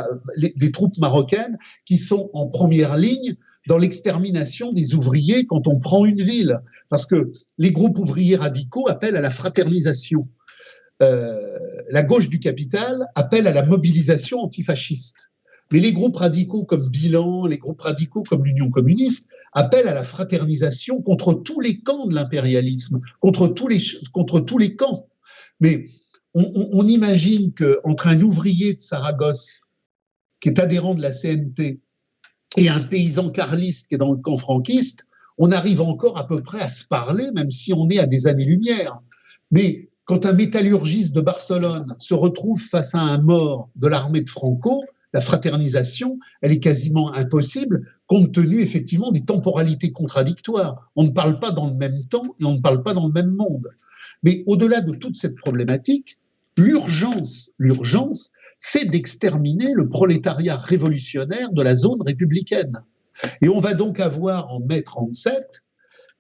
A: marocaines qui sont en première ligne dans l'extermination des ouvriers quand on prend une ville. Parce que les groupes ouvriers radicaux appellent à la fraternisation. La gauche du capital appelle à la mobilisation antifasciste. Mais les groupes radicaux comme Bilan, les groupes radicaux comme l'Union communiste appelle à la fraternisation contre tous les camps de l'impérialisme, contre tous les camps. Mais on imagine qu'entre un ouvrier de Saragosse, qui est adhérent de la CNT, et un paysan carliste qui est dans le camp franquiste, on arrive encore à peu près à se parler, même si on est à des années-lumière. Mais quand un métallurgiste de Barcelone se retrouve face à un mort de l'armée de Franco, la fraternisation, elle est quasiment impossible, compte tenu effectivement des temporalités contradictoires. On ne parle pas dans le même temps et on ne parle pas dans le même monde. Mais au-delà de toute cette problématique, l'urgence, c'est d'exterminer le prolétariat révolutionnaire de la zone républicaine. Et on va donc avoir en mai 37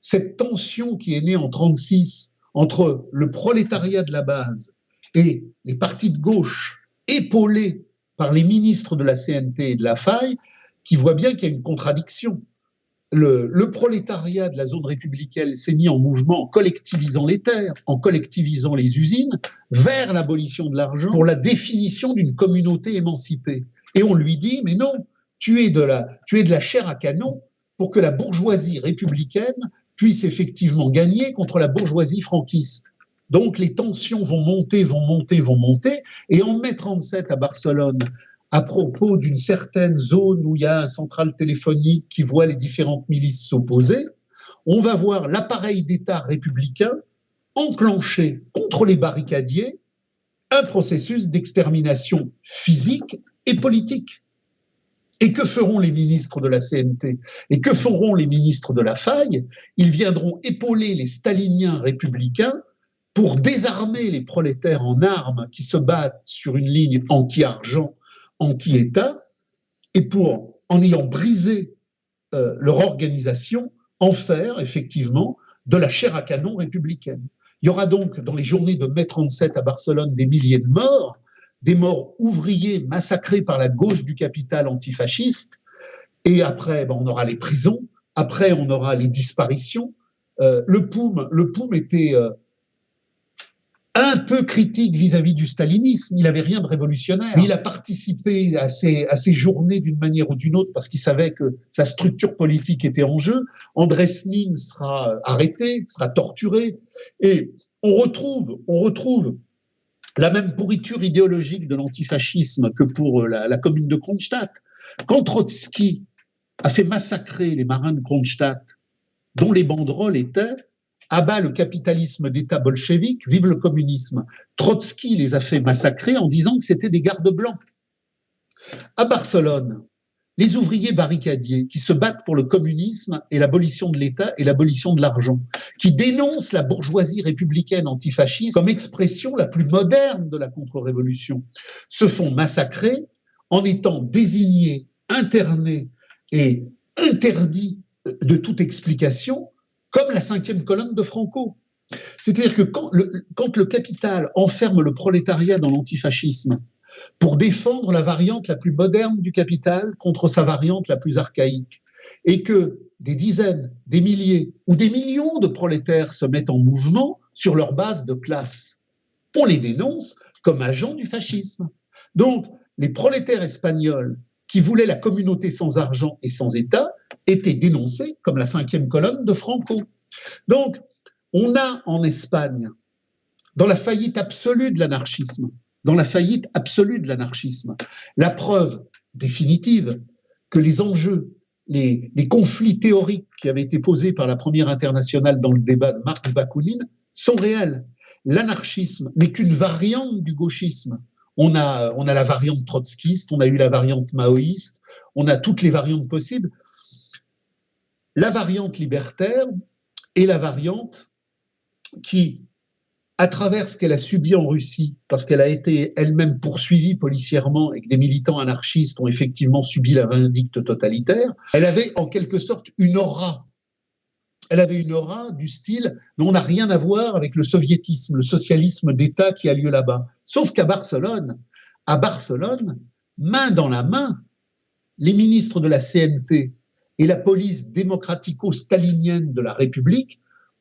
A: cette tension qui est née en 36 entre le prolétariat de la base et les partis de gauche épaulés par les ministres de la CNT et de la Faille, qui voient bien qu'il y a une contradiction. Le prolétariat de la zone républicaine s'est mis en mouvement en collectivisant les terres, en collectivisant les usines, vers l'abolition de l'argent pour la définition d'une communauté émancipée. Et on lui dit, mais non, tu es de la chair à canon pour que la bourgeoisie républicaine puisse effectivement gagner contre la bourgeoisie franquiste. Donc les tensions vont monter, et en mai 37 à Barcelone, à propos d'une certaine zone où il y a un central téléphonique qui voit les différentes milices s'opposer, on va voir l'appareil d'État républicain enclencher contre les barricadiers un processus d'extermination physique et politique. Et que feront les ministres de la CNT? Et que feront les ministres de la Faille? Ils viendront épauler les staliniens républicains pour désarmer les prolétaires en armes qui se battent sur une ligne anti-argent, anti-État, et pour, en ayant brisé leur organisation, en faire effectivement de la chair à canon républicaine. Il y aura donc dans les journées de mai 37 à Barcelone des milliers de morts, des morts ouvriers massacrés par la gauche du capital antifasciste, et après on aura les prisons, après on aura les disparitions. Le POUM était un peu critique vis-à-vis du stalinisme, il n'avait rien de révolutionnaire. Mais il a participé à ces journées d'une manière ou d'une autre parce qu'il savait que sa structure politique était en jeu. Andrés Nin sera arrêté, sera torturé, et on retrouve la même pourriture idéologique de l'antifascisme que pour la commune de Kronstadt. Quand Trotsky a fait massacrer les marins de Kronstadt, dont les banderoles étaient « Abat le capitalisme d'État bolchevique, vive le communisme », Trotsky les a fait massacrer en disant que c'était des gardes blancs. À Barcelone, les ouvriers barricadiers qui se battent pour le communisme et l'abolition de l'État et l'abolition de l'argent, qui dénoncent la bourgeoisie républicaine antifasciste comme expression la plus moderne de la contre-révolution, se font massacrer en étant désignés, internés et interdits de toute explication, comme la 5e colonne de Franco. C'est-à-dire que quand le capital enferme le prolétariat dans l'antifascisme, pour défendre la variante la plus moderne du capital contre sa variante la plus archaïque, et que des dizaines, des milliers ou des millions de prolétaires se mettent en mouvement sur leur base de classe. On les dénonce comme agents du fascisme. Donc, les prolétaires espagnols qui voulaient la communauté sans argent et sans État étaient dénoncés comme la 5e colonne de Franco. Donc, on a en Espagne, dans la faillite absolue de l'anarchisme, la preuve définitive que les enjeux, les conflits théoriques qui avaient été posés par la Première Internationale dans le débat de Marx Bakounine sont réels. L'anarchisme n'est qu'une variante du gauchisme. On a la variante trotskiste, on a eu la variante maoïste, on a toutes les variantes possibles. La variante libertaire est la variante qui, à travers ce qu'elle a subi en Russie, parce qu'elle a été elle-même poursuivie policièrement et que des militants anarchistes ont effectivement subi la vindicte totalitaire, elle avait en quelque sorte une aura. Elle avait une aura du style « on n'a rien à voir avec le soviétisme, le socialisme d'État qui a lieu là-bas ». Sauf qu'à Barcelone, main dans la main, les ministres de la CNT et la police démocratico-stalinienne de la République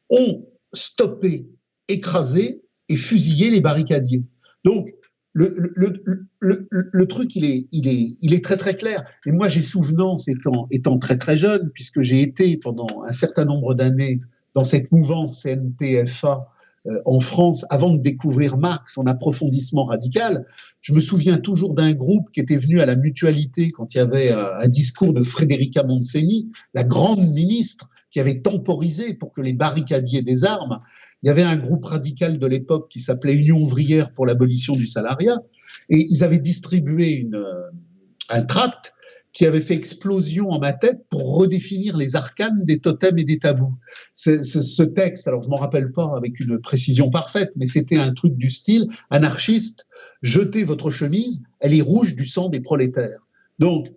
A: ont stoppé, écrasé et fusillé les barricadiers. Donc, le truc, il est très très clair. Et moi, j'ai souvenance, étant très très jeune, puisque j'ai été pendant un certain nombre d'années dans cette mouvance CNT-FA en France, avant de découvrir Marx en approfondissement radical, je me souviens toujours d'un groupe qui était venu à la Mutualité quand il y avait un discours de Frederica Montseny, la grande ministre, qui avait temporisé pour que les barricadiers des armes. Il y avait un groupe radical de l'époque qui s'appelait Union ouvrière pour l'abolition du salariat, et ils avaient distribué un tract qui avait fait explosion en ma tête pour redéfinir les arcanes des totems et des tabous. Ce texte, alors je m'en rappelle pas avec une précision parfaite, mais c'était un truc du style anarchiste, jetez votre chemise, elle est rouge du sang des prolétaires. Donc,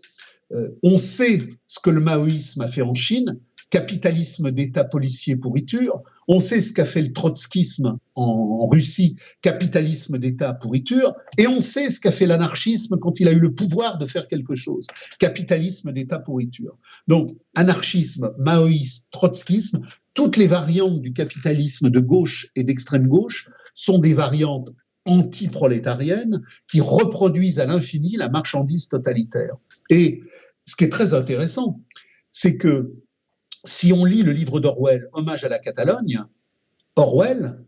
A: on sait ce que le maoïsme a fait en Chine, capitalisme d'État policier pourriture. On sait ce qu'a fait le trotskisme en Russie, capitalisme d'État pourriture. Et on sait ce qu'a fait l'anarchisme quand il a eu le pouvoir de faire quelque chose, capitalisme d'État pourriture. Donc, anarchisme, maoïsme, trotskisme, toutes les variantes du capitalisme de gauche et d'extrême gauche sont des variantes anti-prolétariennes qui reproduisent à l'infini la marchandise totalitaire. Et ce qui est très intéressant, c'est que si on lit le livre d'Orwell, Hommage à la Catalogne, Orwell,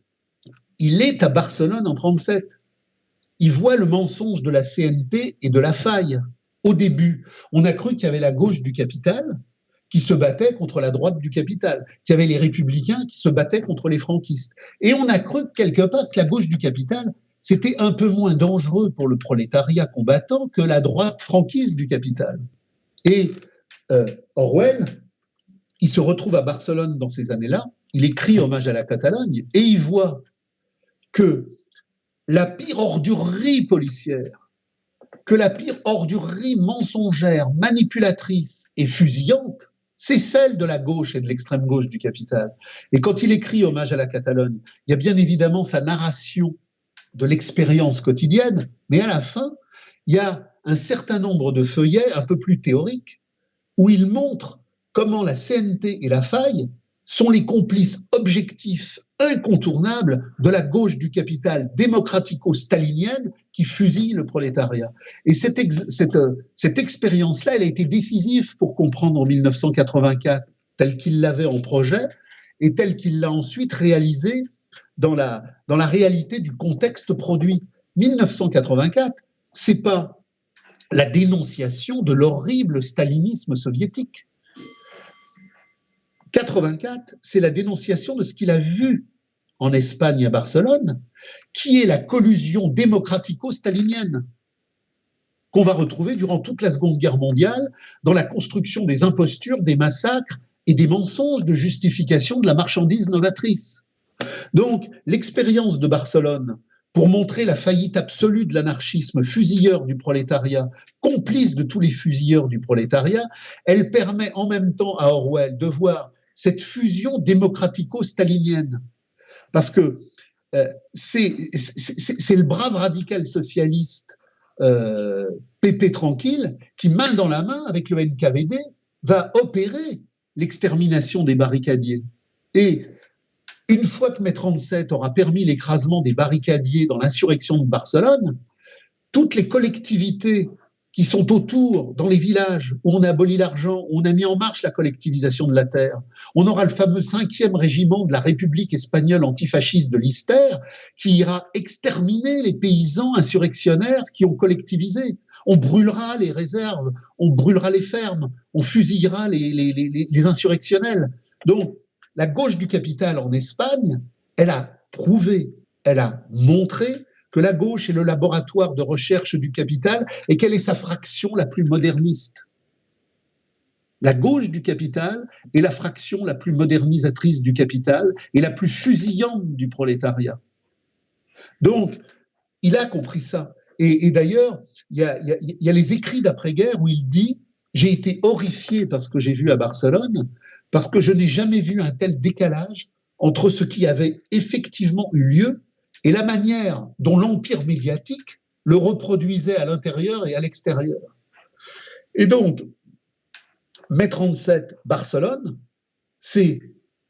A: il est à Barcelone en 1937. Il voit le mensonge de la CNT et de la faille. Au début, on a cru qu'il y avait la gauche du capital qui se battait contre la droite du capital, qu'il y avait les républicains qui se battaient contre les franquistes. Et on a cru quelque part que la gauche du capital, c'était un peu moins dangereux pour le prolétariat combattant que la droite franquiste du capital. Et Orwell, il se retrouve à Barcelone dans ces années-là, il écrit Hommage à la Catalogne, et il voit que la pire ordurerie policière, que la pire ordurerie mensongère, manipulatrice et fusillante, c'est celle de la gauche et de l'extrême gauche du capital. Et quand il écrit Hommage à la Catalogne, il y a bien évidemment sa narration de l'expérience quotidienne, mais à la fin, il y a un certain nombre de feuillets un peu plus théoriques où il montre comment la CNT et la faille sont les complices objectifs incontournables de la gauche du capital démocratico-stalinienne qui fusille le prolétariat. Et cette expérience-là, elle a été décisive pour comprendre en 1984, tel qu'il l'avait en projet, et tel qu'il l'a ensuite réalisé dans la réalité du contexte produit. 1984, c'est pas la dénonciation de l'horrible stalinisme soviétique. 84, c'est la dénonciation de ce qu'il a vu en Espagne et à Barcelone, qui est la collusion démocratico-stalinienne qu'on va retrouver durant toute la Seconde Guerre mondiale dans la construction des impostures, des massacres et des mensonges de justification de la marchandise novatrice. Donc, l'expérience de Barcelone, pour montrer la faillite absolue de l'anarchisme fusilleur du prolétariat, complice de tous les fusilleurs du prolétariat, elle permet en même temps à Orwell de voir cette fusion démocratico-stalinienne. Parce que c'est le brave radical socialiste Pépé Tranquille qui, main dans la main avec le NKVD, va opérer l'extermination des barricadiers. Et une fois que mai 37 aura permis l'écrasement des barricadiers dans l'insurrection de Barcelone, toutes les collectivités qui sont autour, dans les villages, où on a aboli l'argent, où on a mis en marche la collectivisation de la terre. On aura le fameux 5e régiment de la République espagnole antifasciste de l'Ister qui ira exterminer les paysans insurrectionnaires qui ont collectivisé. On brûlera les réserves, on brûlera les fermes, on fusillera les insurrectionnels. Donc, la gauche du capital en Espagne, elle a prouvé, elle a montré que la gauche est le laboratoire de recherche du capital et quelle est sa fraction la plus moderniste. La gauche du capital est la fraction la plus modernisatrice du capital et la plus fusillante du prolétariat. Donc, il a compris ça. Et d'ailleurs, il y a les écrits d'après-guerre où il dit « J'ai été horrifié par ce que j'ai vu à Barcelone, parce que je n'ai jamais vu un tel décalage entre ce qui avait effectivement eu lieu et la manière dont l'empire médiatique le reproduisait à l'intérieur et à l'extérieur. » Et donc, mai 37, Barcelone, c'est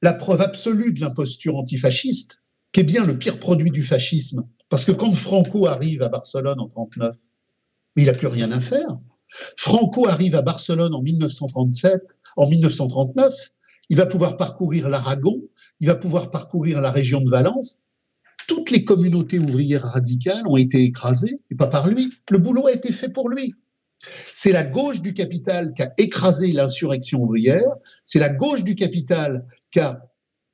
A: la preuve absolue de l'imposture antifasciste, qui est bien le pire produit du fascisme, Parce que quand Franco arrive à Barcelone en 1939, mais il n'a plus rien à faire. Franco arrive à Barcelone en 1937, en 1939, il va pouvoir parcourir l'Aragon, il va pouvoir parcourir la région de Valence. Toutes les communautés ouvrières radicales ont été écrasées, et pas par lui. Le boulot a été fait pour lui. C'est la gauche du capital qui a écrasé l'insurrection ouvrière, c'est la gauche du capital qui a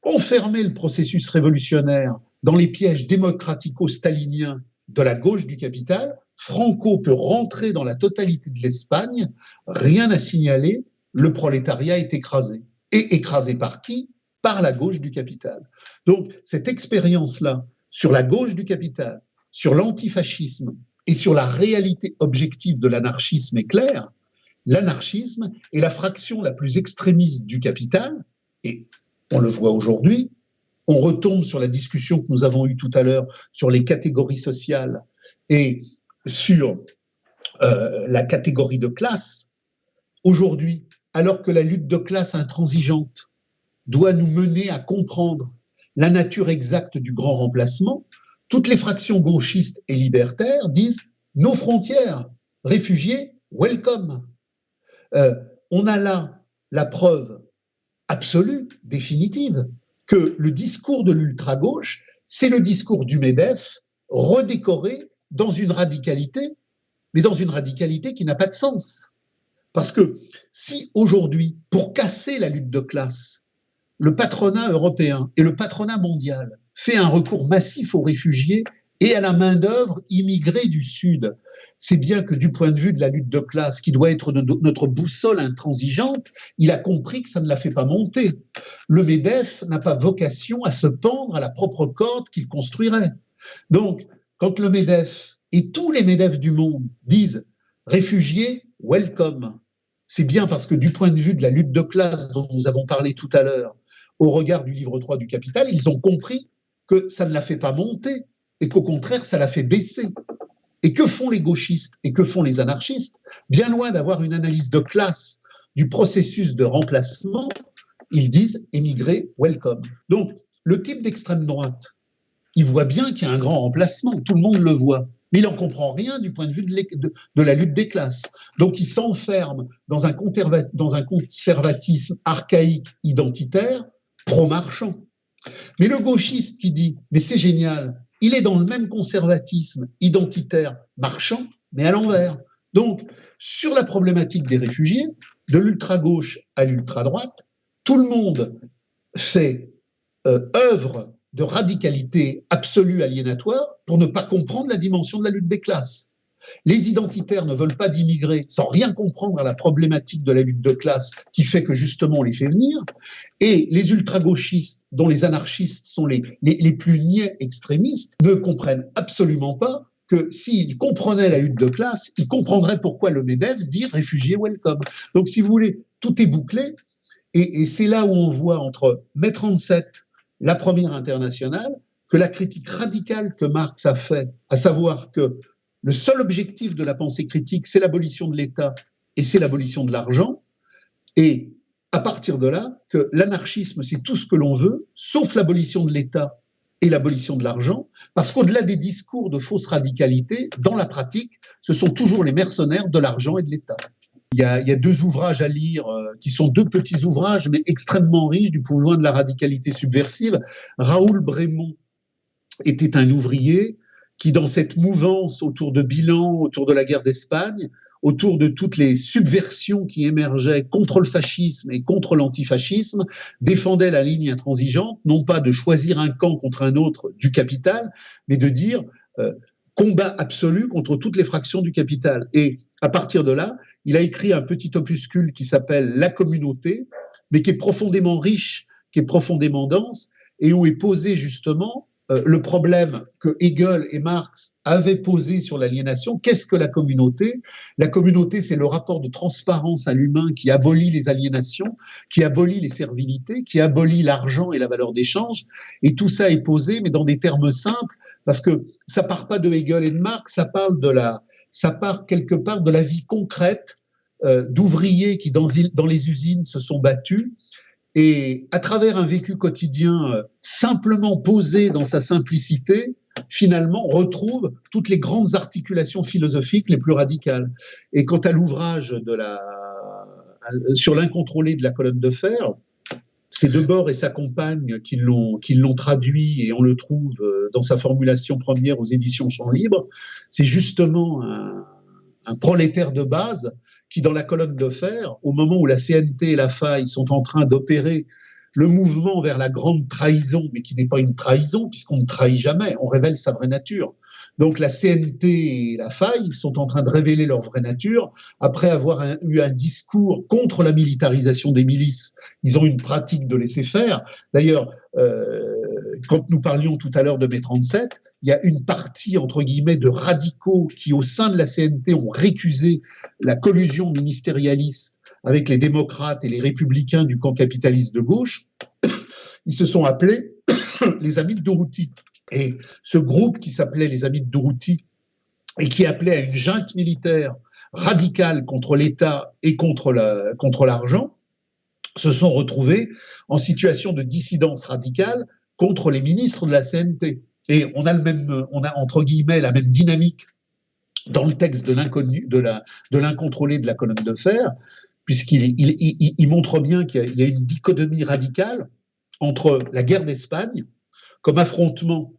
A: enfermé le processus révolutionnaire dans les pièges démocratico-staliniens de la gauche du capital. Franco peut rentrer dans la totalité de l'Espagne, rien à signaler, le prolétariat est écrasé. Et écrasé par qui? Par la gauche du capital. Donc cette expérience-là, sur la gauche du capital, sur l'antifascisme et sur la réalité objective de l'anarchisme est claire. L'anarchisme est la fraction la plus extrémiste du capital, et on le voit aujourd'hui. On retombe sur la discussion que nous avons eue tout à l'heure sur les catégories sociales et sur la catégorie de classe. Aujourd'hui, alors que la lutte de classe intransigeante doit nous mener à comprendre la nature exacte du grand remplacement, toutes les fractions gauchistes et libertaires disent « nos frontières, réfugiés, welcome ». On a là la preuve absolue, définitive, que le discours de l'ultra-gauche, c'est le discours du MEDEF redécoré dans une radicalité, mais dans une radicalité qui n'a pas de sens. Parce que si aujourd'hui, pour casser la lutte de classe, le patronat européen et le patronat mondial fait un recours massif aux réfugiés et à la main-d'œuvre immigrée du Sud, c'est bien que du point de vue de la lutte de classe, qui doit être notre boussole intransigeante, il a compris que ça ne la fait pas monter. Le MEDEF n'a pas vocation à se pendre à la propre corde qu'il construirait. Donc, quand le MEDEF et tous les MEDEF du monde disent « réfugiés, welcome », c'est bien parce que du point de vue de la lutte de classe dont nous avons parlé tout à l'heure, au regard du livre 3 du Capital, ils ont compris que ça ne la fait pas monter et qu'au contraire, ça la fait baisser. Et que font les gauchistes et que font les anarchistes? Bien loin d'avoir une analyse de classe du processus de remplacement, ils disent « émigrés, welcome ». Donc, le type d'extrême droite, il voit bien qu'il y a un grand remplacement, tout le monde le voit, mais il n'en comprend rien du point de vue de la lutte des classes. Donc, il s'enferme dans un conservatisme archaïque identitaire, pro-marchand. Mais le gauchiste qui dit « mais c'est génial », il est dans le même conservatisme identitaire marchand, mais à l'envers. Donc, sur la problématique des réfugiés, de l'ultra-gauche à l'ultra-droite, tout le monde fait œuvre de radicalité absolue aliénatoire pour ne pas comprendre la dimension de la lutte des classes. Les identitaires ne veulent pas d'immigrer sans rien comprendre à la problématique de la lutte de classe qui fait que justement on les fait venir. Et les ultra-gauchistes, dont les anarchistes sont les plus niais extrémistes, ne comprennent absolument pas que s'ils comprenaient la lutte de classe, ils comprendraient pourquoi le MEDEF dit « réfugiés, welcome ». Donc si vous voulez, tout est bouclé. Et c'est là où on voit entre mai 37, la première internationale, que la critique radicale que Marx a fait, à savoir que le seul objectif de la pensée critique, c'est l'abolition de l'État et c'est l'abolition de l'argent. Et à partir de là, que l'anarchisme, c'est tout ce que l'on veut, sauf l'abolition de l'État et l'abolition de l'argent, parce qu'au-delà des discours de fausse radicalité, dans la pratique, ce sont toujours les mercenaires de l'argent et de l'État. Il y a deux ouvrages à lire, qui sont deux petits ouvrages, mais extrêmement riches du point de vue de la radicalité subversive. Raoul Brémond était un ouvrier qui, dans cette mouvance autour de Bilan, autour de la guerre d'Espagne, autour de toutes les subversions qui émergeaient contre le fascisme et contre l'antifascisme, défendait la ligne intransigeante, non pas de choisir un camp contre un autre du capital, mais de dire combat absolu contre toutes les fractions du capital. Et à partir de là, il a écrit un petit opuscule qui s'appelle La communauté, mais qui est profondément riche, qui est profondément dense, et où est posé justement le problème que Hegel et Marx avaient posé sur l'aliénation. Qu'est-ce que la communauté? La communauté, c'est le rapport de transparence à l'humain qui abolit les aliénations, qui abolit les servilités, qui abolit l'argent et la valeur d'échange. Et tout ça est posé, mais dans des termes simples, parce que ça part pas de Hegel et de Marx, ça part quelque part de la vie concrète d'ouvriers qui, dans les usines, se sont battus. Et à travers un vécu quotidien simplement posé dans sa simplicité, finalement, retrouve toutes les grandes articulations philosophiques les plus radicales. Et quant à l'ouvrage sur l'incontrôlé de la colonne de fer, c'est Debord et sa compagne qui l'ont traduit, et on le trouve dans sa formulation première aux éditions Champs Libres. C'est justement un prolétaire de base qui, dans la colonne de fer, au moment où la CNT et la Faille sont en train d'opérer le mouvement vers la grande trahison, mais qui n'est pas une trahison, puisqu'on ne trahit jamais, on révèle sa vraie nature. Donc la CNT et la Faille sont en train de révéler leur vraie nature, après avoir eu un discours contre la militarisation des milices. Ils ont une pratique de laisser faire. D'ailleurs, quand nous parlions tout à l'heure de mai 37, il y a une partie, entre guillemets, de radicaux qui, au sein de la CNT, ont récusé la collusion ministérialiste avec les démocrates et les républicains du camp capitaliste de gauche. Ils se sont appelés les Amis de Durruti. Et ce groupe qui s'appelait les Amis de Durruti et qui appelait à une junte militaire radicale contre l'État et contre l'argent, se sont retrouvés en situation de dissidence radicale contre les ministres de la CNT. Et on a entre guillemets la même dynamique dans le texte de l'incontrôlé de la colonne de fer, puisqu'il montre bien qu'il y a une dichotomie radicale entre la guerre d'Espagne comme affrontement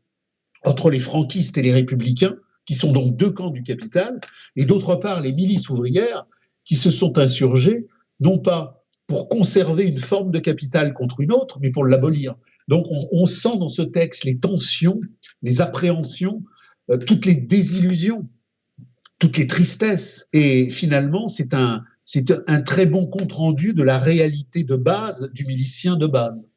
A: entre les franquistes et les républicains, qui sont donc deux camps du capital, et d'autre part les milices ouvrières qui se sont insurgées, non pas pour conserver une forme de capital contre une autre, mais pour l'abolir. Donc on sent dans ce texte les tensions, les appréhensions, toutes les désillusions, toutes les tristesses. Et finalement, c'est un très bon compte-rendu de la réalité de base du milicien de base.